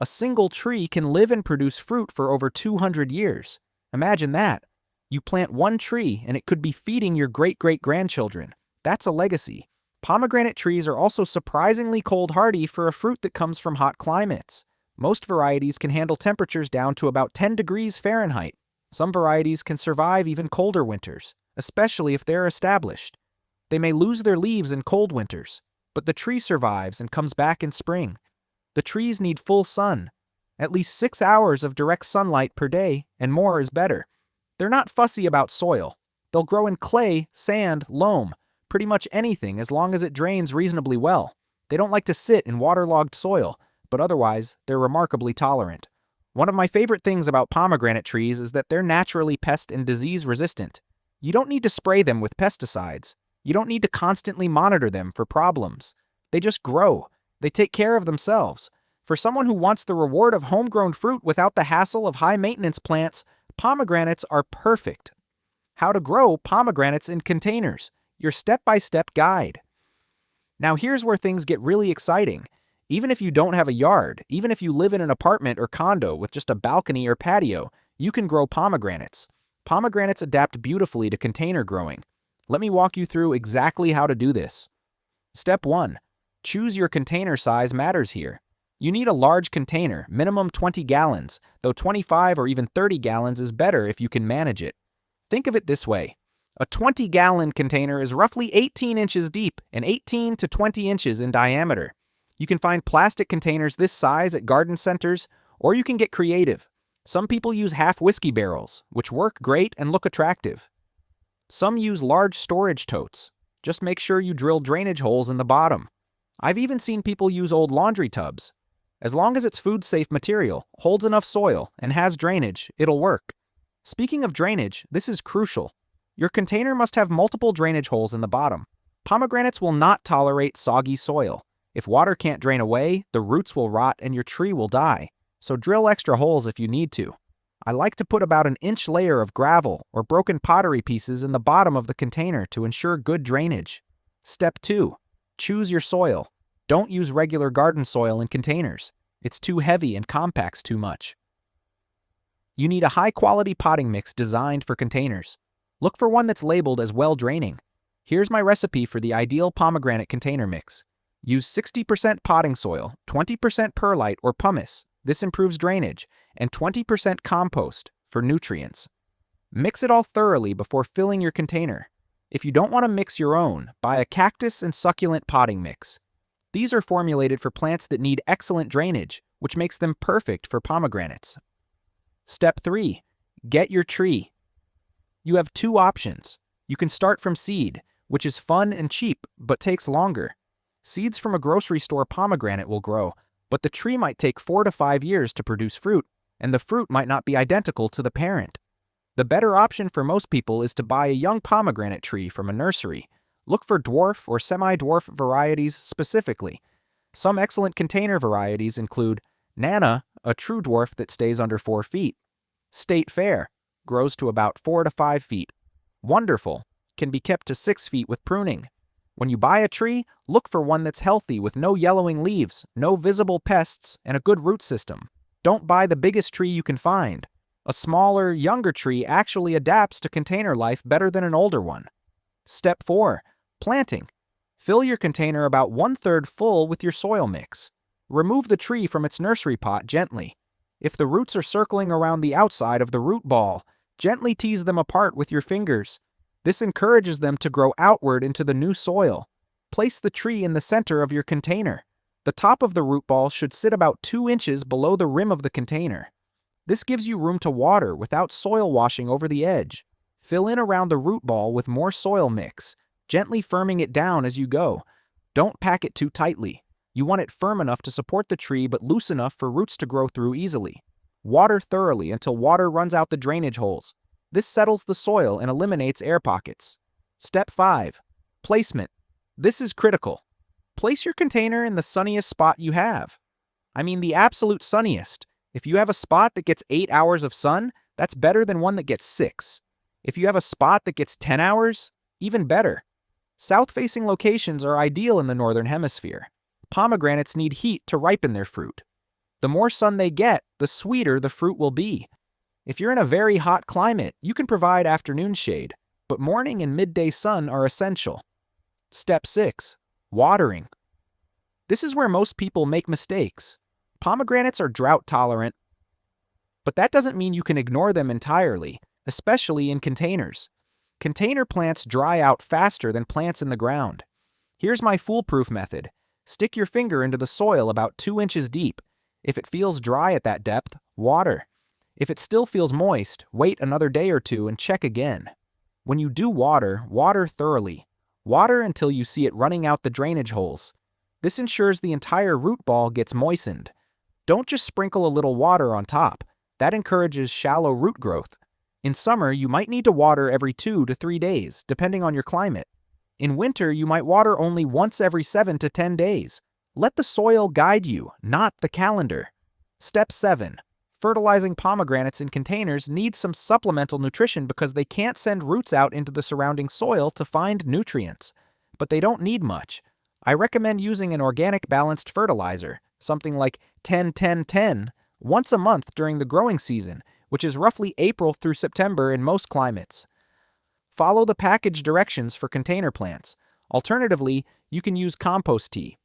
A single tree can live and produce fruit for over 200 years. Imagine that. You plant one tree and it could be feeding your great-great-grandchildren. That's a legacy. Pomegranate trees are also surprisingly cold-hardy for a fruit that comes from hot climates. Most varieties can handle temperatures down to about 10 degrees Fahrenheit. Some varieties can survive even colder winters, especially if they're established. They may lose their leaves in cold winters, but the tree survives and comes back in spring. The trees need full sun, at least 6 hours of direct sunlight per day, and more is better. They're not fussy about soil. They'll grow in clay, sand, loam, pretty much anything as long as it drains reasonably well. They don't like to sit in waterlogged soil, but otherwise, they're remarkably tolerant. One of my favorite things about pomegranate trees is that they're naturally pest and disease resistant. You don't need to spray them with pesticides. You don't need to constantly monitor them for problems. They just grow. They take care of themselves. For someone who wants the reward of homegrown fruit without the hassle of high-maintenance plants, pomegranates are perfect. How to grow pomegranates in containers. Your step-by-step guide. Now here's where things get really exciting. Even if you don't have a yard, even if you live in an apartment or condo with just a balcony or patio, you can grow pomegranates. Pomegranates adapt beautifully to container growing. Let me walk you through exactly how to do this. Step 1. Choose your container size matters here. You need a large container, minimum 20 gallons, though 25 or even 30 gallons is better if you can manage it. Think of it this way. A 20-gallon container is roughly 18 inches deep and 18 to 20 inches in diameter. You can find plastic containers this size at garden centers, or you can get creative. Some people use half whiskey barrels, which work great and look attractive. Some use large storage totes. Just make sure you drill drainage holes in the bottom. I've even seen people use old laundry tubs. As long as it's food-safe material, holds enough soil, and has drainage, it'll work. Speaking of drainage, this is crucial. Your container must have multiple drainage holes in the bottom. Pomegranates will not tolerate soggy soil. If water can't drain away, the roots will rot and your tree will die. So drill extra holes if you need to. I like to put about an inch layer of gravel or broken pottery pieces in the bottom of the container to ensure good drainage. Step 2. Choose your soil. Don't use regular garden soil in containers. It's too heavy and compacts too much. You need a high-quality potting mix designed for containers. Look for one that's labeled as well-draining. Here's my recipe for the ideal pomegranate container mix. Use 60% potting soil, 20% perlite or pumice, this improves drainage, and 20% compost for nutrients. Mix it all thoroughly before filling your container. If you don't want to mix your own, buy a cactus and succulent potting mix. These are formulated for plants that need excellent drainage, which makes them perfect for pomegranates. Step 3. Get your tree. You have two options. You can start from seed, which is fun and cheap, but takes longer. Seeds from a grocery store pomegranate will grow, but the tree might take 4 to 5 years to produce fruit, and the fruit might not be identical to the parent. The better option for most people is to buy a young pomegranate tree from a nursery. Look for dwarf or semi-dwarf varieties specifically. Some excellent container varieties include Nana, a true dwarf that stays under 4 feet. State Fair, grows to about 4 to 5 feet. Wonderful, can be kept to 6 feet with pruning. When you buy a tree, look for one that's healthy with no yellowing leaves, no visible pests, and a good root system. Don't buy the biggest tree you can find. A smaller, younger tree actually adapts to container life better than an older one. Step 4. Planting. Fill your container about 1/3 full with your soil mix. Remove the tree from its nursery pot gently. If the roots are circling around the outside of the root ball, gently tease them apart with your fingers. This encourages them to grow outward into the new soil. Place the tree in the center of your container. The top of the root ball should sit about 2 inches below the rim of the container. This gives you room to water without soil washing over the edge. Fill in around the root ball with more soil mix, gently firming it down as you go. Don't pack it too tightly. You want it firm enough to support the tree but loose enough for roots to grow through easily. Water thoroughly until water runs out the drainage holes. This settles the soil and eliminates air pockets. Step 5. Placement. This is critical. Place your container in the sunniest spot you have. I mean the absolute sunniest. If you have a spot that gets 8 hours of sun, that's better than one that gets 6. If you have a spot that gets 10 hours, even better. South-facing locations are ideal in the northern hemisphere. Pomegranates need heat to ripen their fruit. The more sun they get, the sweeter the fruit will be. If you're in a very hot climate, you can provide afternoon shade, but morning and midday sun are essential. Step 6. Watering. This is where most people make mistakes. Pomegranates are drought tolerant, but that doesn't mean you can ignore them entirely, especially in containers. Container plants dry out faster than plants in the ground. Here's my foolproof method. Stick your finger into the soil about 2 inches deep. If it feels dry at that depth, water. If it still feels moist, wait another day or two and check again. When you do water, water thoroughly. Water until you see it running out the drainage holes. This ensures the entire root ball gets moistened. Don't just sprinkle a little water on top. That encourages shallow root growth. In summer, you might need to water every 2 to 3 days, depending on your climate. In winter, you might water only once every 7 to 10 days. Let the soil guide you, not the calendar. Step 7. Fertilizing pomegranates in containers needs some supplemental nutrition because they can't send roots out into the surrounding soil to find nutrients. But they don't need much. I recommend using an organic balanced fertilizer, something like 10-10-10, once a month during the growing season, which is roughly April through September in most climates. Follow the package directions for container plants. Alternatively, you can use compost tea.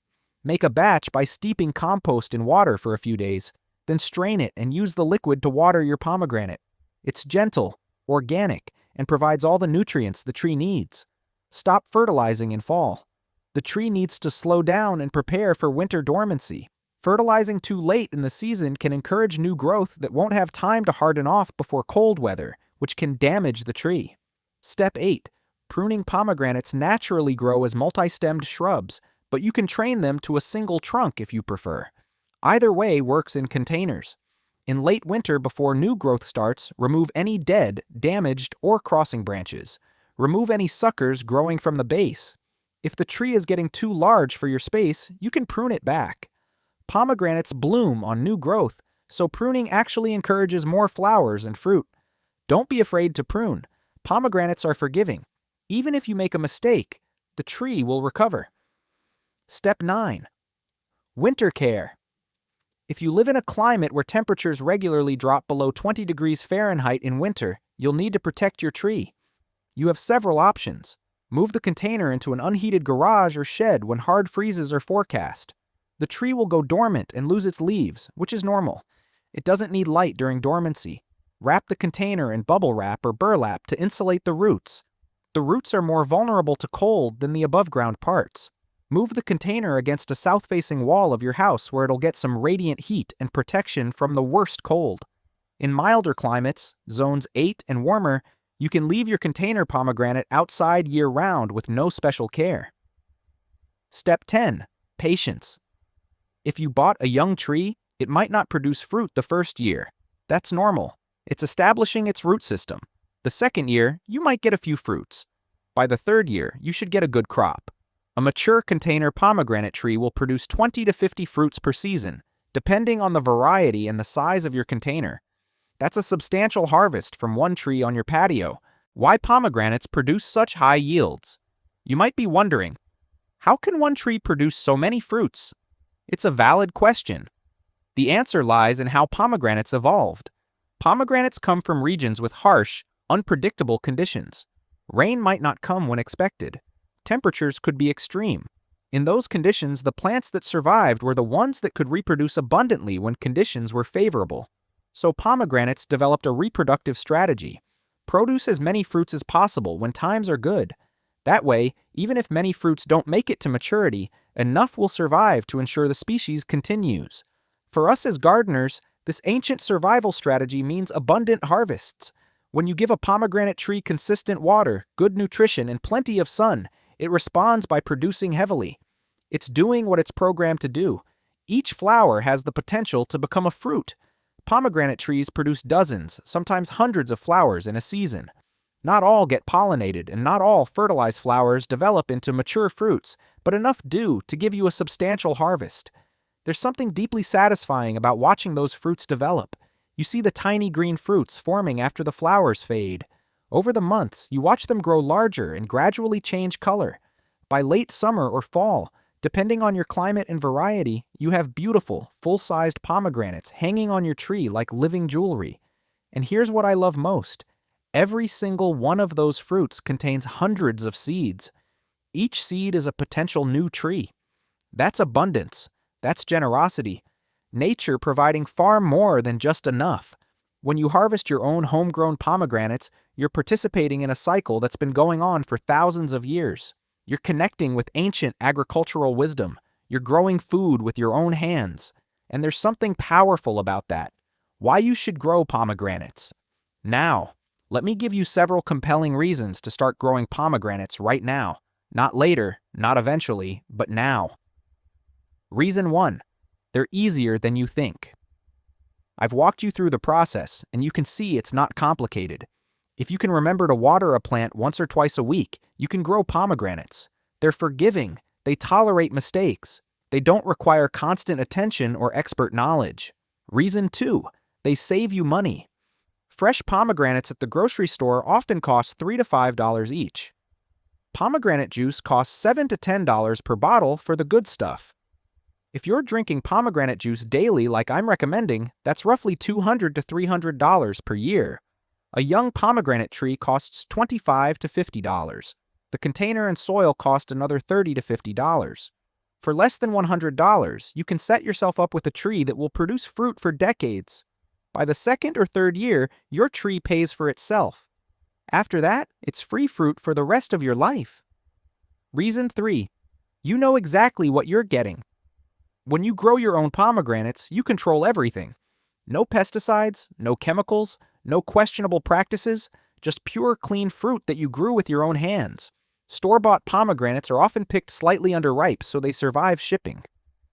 Make a batch by steeping compost in water for a few days, then strain it and use the liquid to water your pomegranate. It's gentle, organic, and provides all the nutrients the tree needs. Stop fertilizing in fall. The tree needs to slow down and prepare for winter dormancy. Fertilizing too late in the season can encourage new growth that won't have time to harden off before cold weather, which can damage the tree. Step 8. Pruning pomegranates naturally grow as multi-stemmed shrubs, but you can train them to a single trunk if you prefer. Either way works in containers. In late winter before new growth starts, remove any dead, damaged, or crossing branches. Remove any suckers growing from the base. If the tree is getting too large for your space, you can prune it back. Pomegranates bloom on new growth, so pruning actually encourages more flowers and fruit. Don't be afraid to prune. Pomegranates are forgiving. Even if you make a mistake, the tree will recover. Step 9. Winter care. If you live in a climate where temperatures regularly drop below 20 degrees Fahrenheit in winter, you'll need to protect your tree. You have several options. Move the container into an unheated garage or shed when hard freezes are forecast. The tree will go dormant and lose its leaves, which is normal. It doesn't need light during dormancy. Wrap the container in bubble wrap or burlap to insulate the roots. The roots are more vulnerable to cold than the above-ground parts. Move the container against a south-facing wall of your house where it'll get some radiant heat and protection from the worst cold. In milder climates, zones 8 and warmer, you can leave your container pomegranate outside year-round with no special care. Step 10. Patience. If you bought a young tree, it might not produce fruit the first year. That's normal. It's establishing its root system. The second year, you might get a few fruits. By the third year, you should get a good crop. A mature container pomegranate tree will produce 20 to 50 fruits per season, depending on the variety and the size of your container. That's a substantial harvest from one tree on your patio. Why pomegranates produce such high yields? You might be wondering, how can one tree produce so many fruits? It's a valid question. The answer lies in how pomegranates evolved. Pomegranates come from regions with harsh, unpredictable conditions. Rain might not come when expected. Temperatures could be extreme. In those conditions, the plants that survived were the ones that could reproduce abundantly when conditions were favorable. So pomegranates developed a reproductive strategy. Produce as many fruits as possible when times are good. That way, even if many fruits don't make it to maturity, enough will survive to ensure the species continues. For us as gardeners, this ancient survival strategy means abundant harvests. When you give a pomegranate tree consistent water, good nutrition, and plenty of sun, it responds by producing heavily. It's doing what it's programmed to do. Each flower has the potential to become a fruit. Pomegranate trees produce dozens, sometimes hundreds of flowers in a season. Not all get pollinated, and not all fertilized flowers develop into mature fruits, but enough do to give you a substantial harvest. There's something deeply satisfying about watching those fruits develop. You see the tiny green fruits forming after the flowers fade. Over the months, you watch them grow larger and gradually change color. By late summer or fall, depending on your climate and variety, you have beautiful, full-sized pomegranates hanging on your tree like living jewelry. And here's what I love most. Every single one of those fruits contains hundreds of seeds. Each seed is a potential new tree. That's abundance. That's generosity. Nature providing far more than just enough. When you harvest your own homegrown pomegranates, you're participating in a cycle that's been going on for thousands of years. You're connecting with ancient agricultural wisdom. You're growing food with your own hands. And there's something powerful about that. Why you should grow pomegranates. Now, let me give you several compelling reasons to start growing pomegranates right now. Not later, not eventually, but now. Reason 1. They're easier than you think. I've walked you through the process, and you can see it's not complicated. If you can remember to water a plant once or twice a week, you can grow pomegranates. They're forgiving. They tolerate mistakes. They don't require constant attention or expert knowledge. Reason 2. They save you money. Fresh pomegranates at the grocery store often cost $3 to $5 each. Pomegranate juice costs $7 to $10 per bottle for the good stuff. If you're drinking pomegranate juice daily like I'm recommending, that's roughly $200 to $300 per year. A young pomegranate tree costs $25 to $50. The container and soil cost another $30 to $50. For less than $100, you can set yourself up with a tree that will produce fruit for decades. By the second or third year, your tree pays for itself. After that, it's free fruit for the rest of your life. Reason 3. You know exactly what you're getting. When you grow your own pomegranates, you control everything. No pesticides, no chemicals, no questionable practices, just pure, clean fruit that you grew with your own hands. Store-bought pomegranates are often picked slightly underripe so they survive shipping.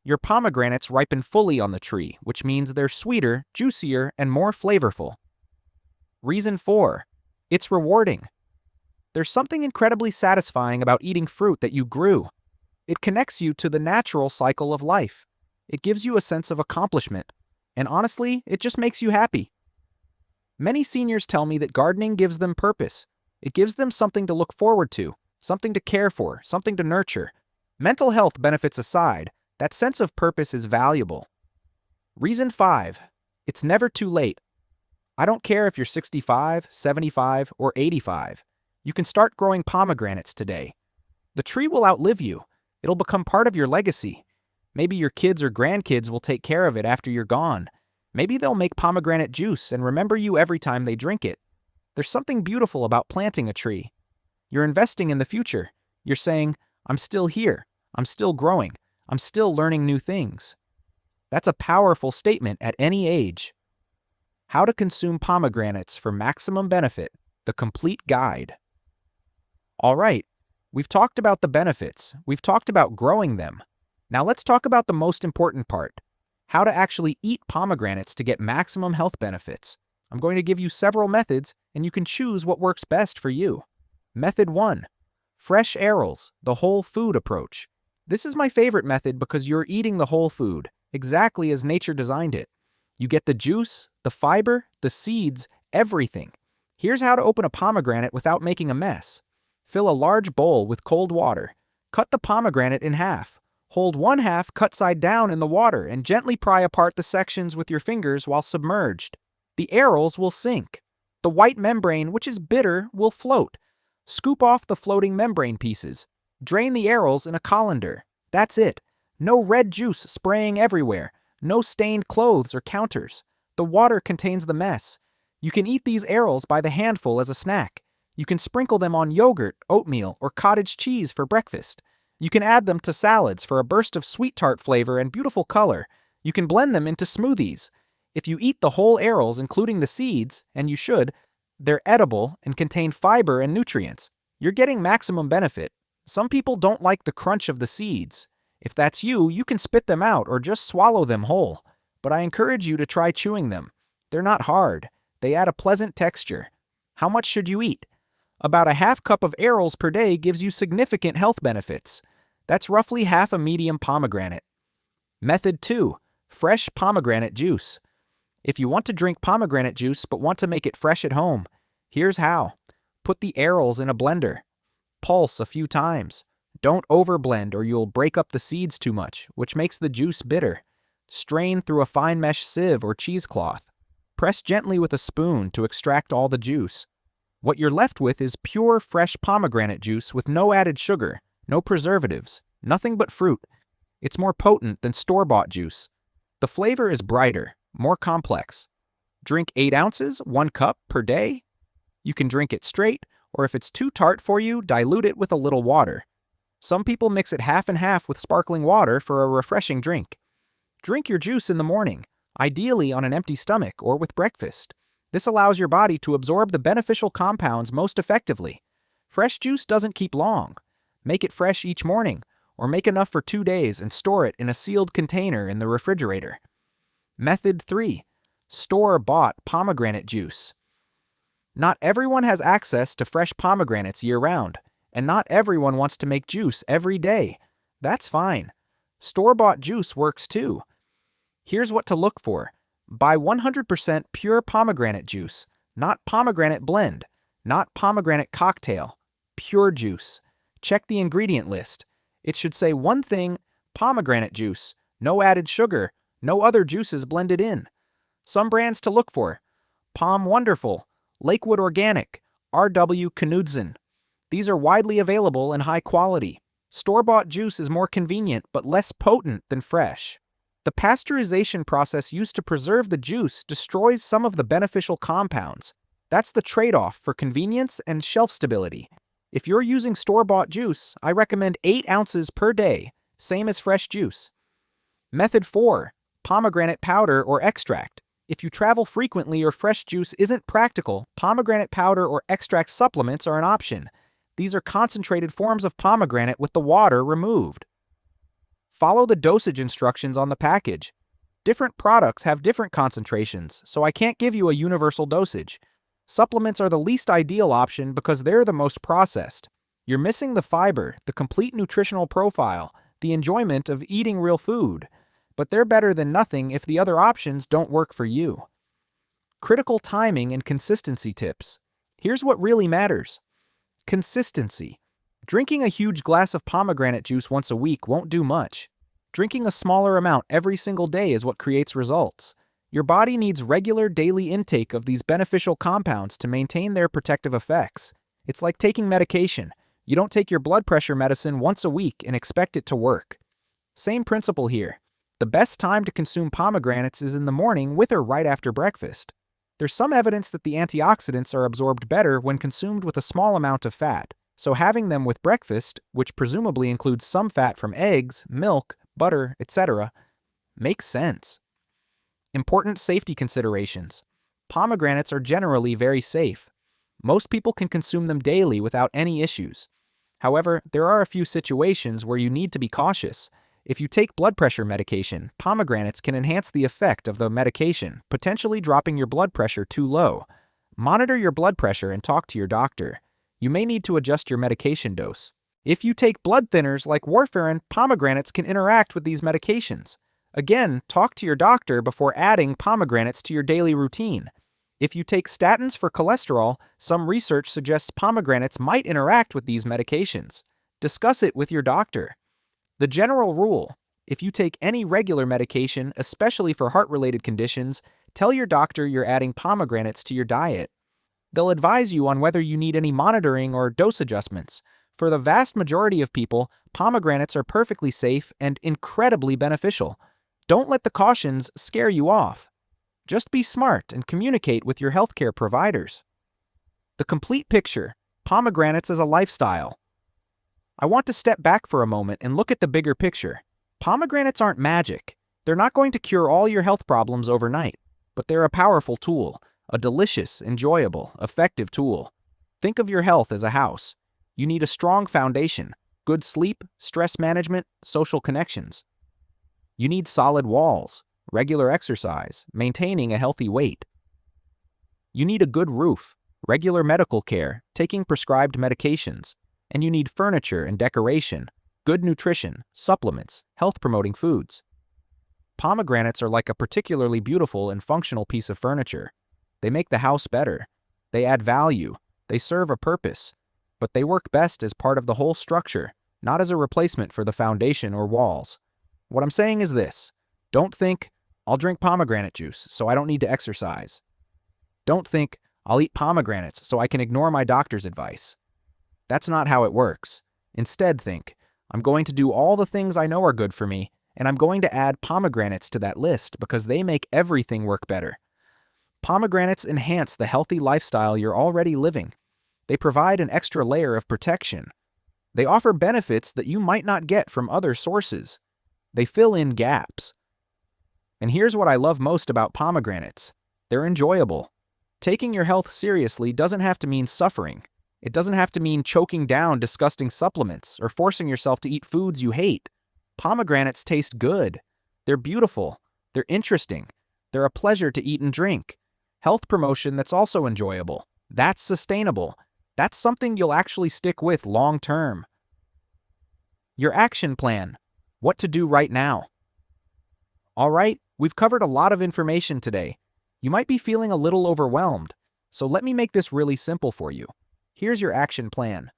Your pomegranates ripen fully on the tree, which means they're sweeter, juicier, and more flavorful. Reason 4. It's rewarding. There's something incredibly satisfying about eating fruit that you grew. It connects you to the natural cycle of life. It gives you a sense of accomplishment. And honestly, it just makes you happy. Many seniors tell me that gardening gives them purpose. It gives them something to look forward to, something to care for, something to nurture. Mental health benefits aside, that sense of purpose is valuable. Reason 5. It's never too late. I don't care if you're 65, 75, or 85. You can start growing pomegranates today. The tree will outlive you. It'll become part of your legacy. Maybe your kids or grandkids will take care of it after you're gone. Maybe they'll make pomegranate juice and remember you every time they drink it. There's something beautiful about planting a tree. You're investing in the future. You're saying, I'm still here. I'm still growing. I'm still learning new things. That's a powerful statement at any age. How to consume pomegranates for maximum benefit, the complete guide. All right, we've talked about the benefits. We've talked about growing them. Now let's talk about the most important part, how to actually eat pomegranates to get maximum health benefits. I'm going to give you several methods, and you can choose what works best for you. Method 1. Fresh arils, the whole food approach. This is my favorite method because you're eating the whole food, exactly as nature designed it. You get the juice, the fiber, the seeds, everything. Here's how to open a pomegranate without making a mess. Fill a large bowl with cold water. Cut the pomegranate in half. Hold one half cut side down in the water and gently pry apart the sections with your fingers while submerged. The arils will sink. The white membrane, which is bitter, will float. Scoop off the floating membrane pieces. Drain the arils in a colander. That's it. No red juice spraying everywhere. No stained clothes or counters. The water contains the mess. You can eat these arils by the handful as a snack. You can sprinkle them on yogurt, oatmeal, or cottage cheese for breakfast. You can add them to salads for a burst of sweet tart flavor and beautiful color. You can blend them into smoothies. If you eat the whole arils, including the seeds, and you should, they're edible and contain fiber and nutrients. You're getting maximum benefit. Some people don't like the crunch of the seeds. If that's you, you can spit them out or just swallow them whole. But I encourage you to try chewing them. They're not hard. They add a pleasant texture. How much should you eat? About a half cup of arils per day gives you significant health benefits. That's roughly half a medium pomegranate. Method 2. Fresh pomegranate juice. If you want to drink pomegranate juice but want to make it fresh at home, here's how. Put the arils in a blender. Pulse a few times. Don't overblend or you'll break up the seeds too much, which makes the juice bitter. Strain through a fine mesh sieve or cheesecloth. Press gently with a spoon to extract all the juice. What you're left with is pure, fresh pomegranate juice with no added sugar, no preservatives, nothing but fruit. It's more potent than store-bought juice. The flavor is brighter, more complex. Drink 8 ounces, 1 cup per day. You can drink it straight, or if it's too tart for you, dilute it with a little water. Some people mix it half and half with sparkling water for a refreshing drink. Drink your juice in the morning, ideally on an empty stomach or with breakfast. This allows your body to absorb the beneficial compounds most effectively. Fresh juice doesn't keep long. Make it fresh each morning, or make enough for 2 days and store it in a sealed container in the refrigerator. Method 3. Store-bought pomegranate juice. Not everyone has access to fresh pomegranates year-round, and not everyone wants to make juice every day. That's fine. Store-bought juice works too. Here's what to look for. Buy 100% pure pomegranate juice, not pomegranate blend, not pomegranate cocktail, pure juice. Check the ingredient list. It should say one thing, pomegranate juice, no added sugar, no other juices blended in. Some brands to look for. Palm Wonderful, Lakewood Organic, R.W. Knudsen. These are widely available and high quality. Store-bought juice is more convenient but less potent than fresh. The pasteurization process used to preserve the juice destroys some of the beneficial compounds. That's the trade-off for convenience and shelf stability. If you're using store-bought juice, I recommend 8 ounces per day, same as fresh juice. Method 4. Pomegranate powder or extract. If you travel frequently or fresh juice isn't practical, pomegranate powder or extract supplements are an option. These are concentrated forms of pomegranate with the water removed. Follow the dosage instructions on the package. Different products have different concentrations, so I can't give you a universal dosage. Supplements are the least ideal option because they're the most processed. You're missing the fiber, the complete nutritional profile, the enjoyment of eating real food. But they're better than nothing if the other options don't work for you. Critical timing and consistency tips. Here's what really matters. Consistency. Drinking a huge glass of pomegranate juice once a week won't do much. Drinking a smaller amount every single day is what creates results. Your body needs regular daily intake of these beneficial compounds to maintain their protective effects. It's like taking medication. You don't take your blood pressure medicine once a week and expect it to work. Same principle here. The best time to consume pomegranates is in the morning with or right after breakfast. There's some evidence that the antioxidants are absorbed better when consumed with a small amount of fat, so having them with breakfast, which presumably includes some fat from eggs, milk, butter, etc., makes sense. Important safety considerations. Pomegranates are generally very safe. Most people can consume them daily without any issues. However, there are a few situations where you need to be cautious. If you take blood pressure medication, pomegranates can enhance the effect of the medication, potentially dropping your blood pressure too low. Monitor your blood pressure and talk to your doctor. You may need to adjust your medication dose. If you take blood thinners like warfarin, pomegranates can interact with these medications. Again, talk to your doctor before adding pomegranates to your daily routine. If you take statins for cholesterol, some research suggests pomegranates might interact with these medications. Discuss it with your doctor. The general rule: if you take any regular medication, especially for heart-related conditions, tell your doctor you're adding pomegranates to your diet. They'll advise you on whether you need any monitoring or dose adjustments. For the vast majority of people, pomegranates are perfectly safe and incredibly beneficial. Don't let the cautions scare you off. Just be smart and communicate with your healthcare providers. The complete picture: pomegranates as a lifestyle. I want to step back for a moment and look at the bigger picture. Pomegranates aren't magic. They're not going to cure all your health problems overnight, but they're a powerful tool, a delicious, enjoyable, effective tool. Think of your health as a house. You need a strong foundation, good sleep, stress management, social connections. You need solid walls, regular exercise, maintaining a healthy weight. You need a good roof, regular medical care, taking prescribed medications. And you need furniture and decoration, good nutrition, supplements, health-promoting foods. Pomegranates are like a particularly beautiful and functional piece of furniture. They make the house better. They add value. They serve a purpose. But they work best as part of the whole structure, not as a replacement for the foundation or walls. What I'm saying is this: don't think, I'll drink pomegranate juice so I don't need to exercise. Don't think, I'll eat pomegranates so I can ignore my doctor's advice. That's not how it works. Instead, think, I'm going to do all the things I know are good for me, and I'm going to add pomegranates to that list because they make everything work better. Pomegranates enhance the healthy lifestyle you're already living. They provide an extra layer of protection. They offer benefits that you might not get from other sources. They fill in gaps. And here's what I love most about pomegranates: they're enjoyable. Taking your health seriously doesn't have to mean suffering. It doesn't have to mean choking down disgusting supplements or forcing yourself to eat foods you hate. Pomegranates taste good. They're beautiful. They're interesting. They're a pleasure to eat and drink. Health promotion that's also enjoyable. That's sustainable. That's something you'll actually stick with long term. Your action plan: what to do right now. All right, we've covered a lot of information today. You might be feeling a little overwhelmed, so let me make this really simple for you. Here's your action plan.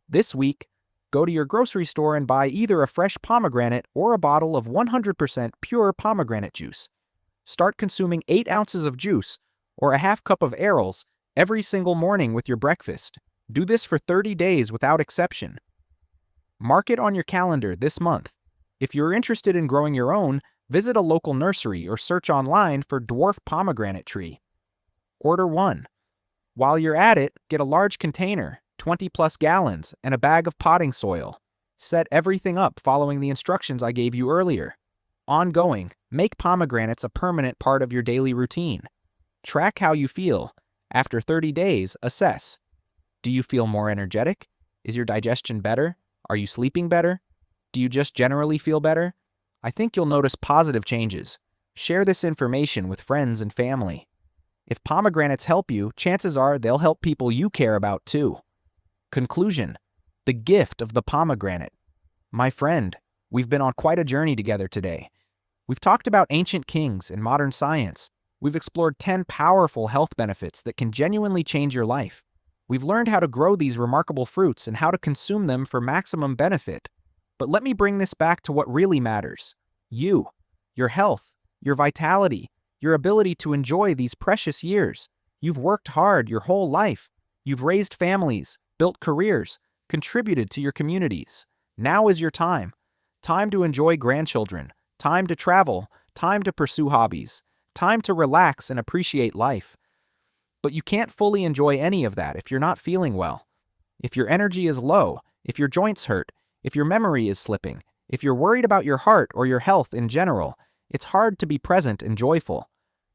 This week, go to your grocery store and buy either a fresh pomegranate or a bottle of 100% pure pomegranate juice. Start consuming 8 ounces of juice, or a half cup of arils, every single morning with your breakfast. Do this for 30 days without exception. Mark it on your calendar this month. If you're interested in growing your own, visit a local nursery or search online for dwarf pomegranate tree. Order 1. While you're at it, get a large container, 20+ gallons, and a bag of potting soil. Set everything up following the instructions I gave you earlier. Ongoing, make pomegranates a permanent part of your daily routine. Track how you feel. After 30 days, assess. Do you feel more energetic? Is your digestion better? Are you sleeping better? Do you just generally feel better? I think you'll notice positive changes. Share this information with friends and family. If pomegranates help you, chances are they'll help people you care about too. Conclusion: the gift of the pomegranate. My friend, we've been on quite a journey together today. We've talked about ancient kings and modern science. We've explored 10 powerful health benefits that can genuinely change your life. We've learned how to grow these remarkable fruits and how to consume them for maximum benefit. But let me bring this back to what really matters: you, your health, your vitality, your ability to enjoy these precious years. You've worked hard your whole life. You've raised families, built careers, contributed to your communities. Now is your time. Time to enjoy grandchildren, time to travel, time to pursue hobbies, time to relax and appreciate life. But you can't fully enjoy any of that if you're not feeling well. If your energy is low, if your joints hurt, if your memory is slipping, if you're worried about your heart or your health in general, it's hard to be present and joyful.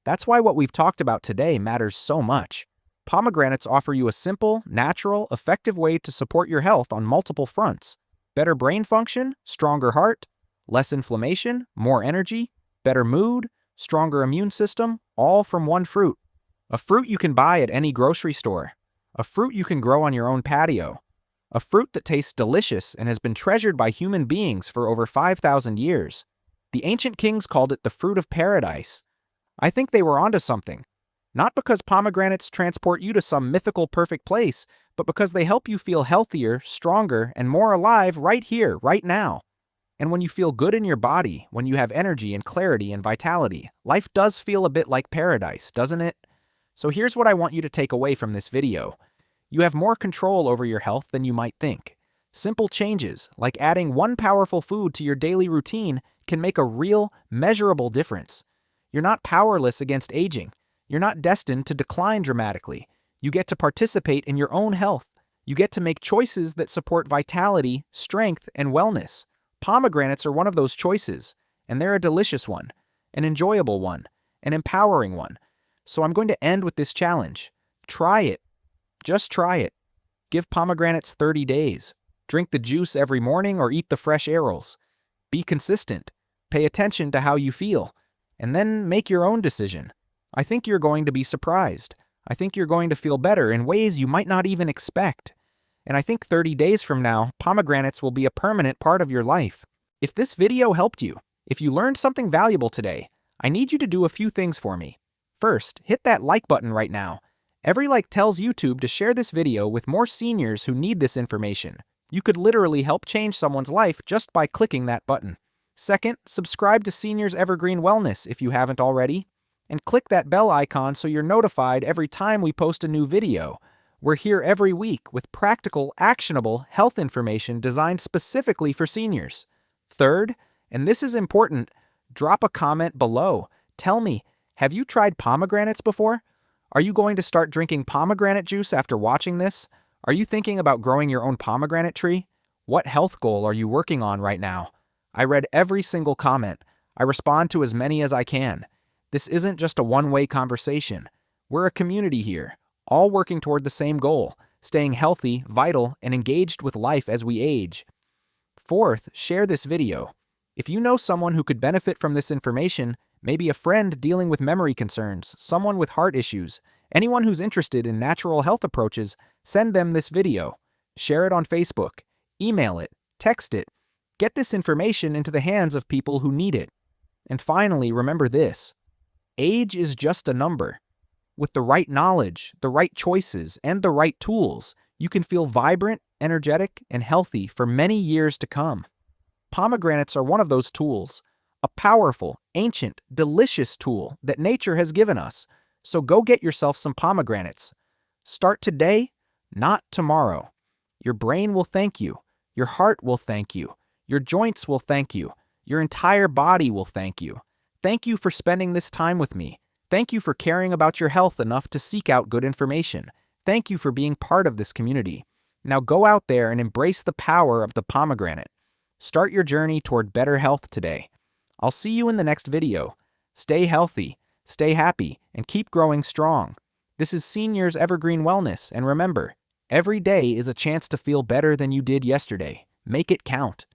That's why what we've talked about today matters so much. Pomegranates offer you a simple, natural, effective way to support your health on multiple fronts. Better brain function, stronger heart, less inflammation, more energy, better mood, stronger immune system, all from one fruit. A fruit you can buy at any grocery store. A fruit you can grow on your own patio. A fruit that tastes delicious and has been treasured by human beings for over 5,000 years. The ancient kings called it the fruit of paradise. I think they were onto something. Not because pomegranates transport you to some mythical perfect place, but because they help you feel healthier, stronger, and more alive right here, right now. And when you feel good in your body, when you have energy and clarity and vitality, life does feel a bit like paradise, doesn't it? So here's what I want you to take away from this video. You have more control over your health than you might think. Simple changes, like adding one powerful food to your daily routine, can make a real, measurable difference. You're not powerless against aging. You're not destined to decline dramatically. You get to participate in your own health. You get to make choices that support vitality, strength, and wellness. Pomegranates are one of those choices, and they're a delicious one, an enjoyable one, an empowering one. So I'm going to end with this challenge. Try it. Just try it. Give pomegranates 30 days. Drink the juice every morning or eat the fresh arils. Be consistent. Pay attention to how you feel. And then make your own decision. I think you're going to be surprised. I think you're going to feel better in ways you might not even expect. And I think 30 days from now, pomegranates will be a permanent part of your life. If this video helped you, if you learned something valuable today, I need you to do a few things for me. First, hit that like button right now. Every like tells YouTube to share this video with more seniors who need this information. You could literally help change someone's life just by clicking that button. Second, subscribe to Seniors Evergreen Wellness if you haven't already. And click that bell icon so you're notified every time we post a new video. We're here every week with practical, actionable health information designed specifically for seniors. Third, and this is important, drop a comment below. Tell me, have you tried pomegranates before? Are you going to start drinking pomegranate juice after watching this? Are you thinking about growing your own pomegranate tree? What health goal are you working on right now? I read every single comment. I respond to as many as I can. This isn't just a one-way conversation. We're a community here, all working toward the same goal, staying healthy, vital, and engaged with life as we age. Fourth, share this video. If you know someone who could benefit from this information, maybe a friend dealing with memory concerns, someone with heart issues, anyone who's interested in natural health approaches, send them this video. Share it on Facebook, email it, text it. Get this information into the hands of people who need it. And finally, remember this. Age is just a number. With the right knowledge, the right choices, and the right tools, you can feel vibrant, energetic, and healthy for many years to come. Pomegranates are one of those tools, a powerful, ancient, delicious tool that nature has given us. So go get yourself some pomegranates. Start today, not tomorrow. Your brain will thank you. Your heart will thank you. Your joints will thank you. Your entire body will thank you. Thank you for spending this time with me. Thank you for caring about your health enough to seek out good information. Thank you for being part of this community. Now go out there and embrace the power of the pomegranate. Start your journey toward better health today. I'll see you in the next video. Stay healthy, stay happy, and keep growing strong. This is Seniors Evergreen Wellness, and remember, every day is a chance to feel better than you did yesterday. Make it count.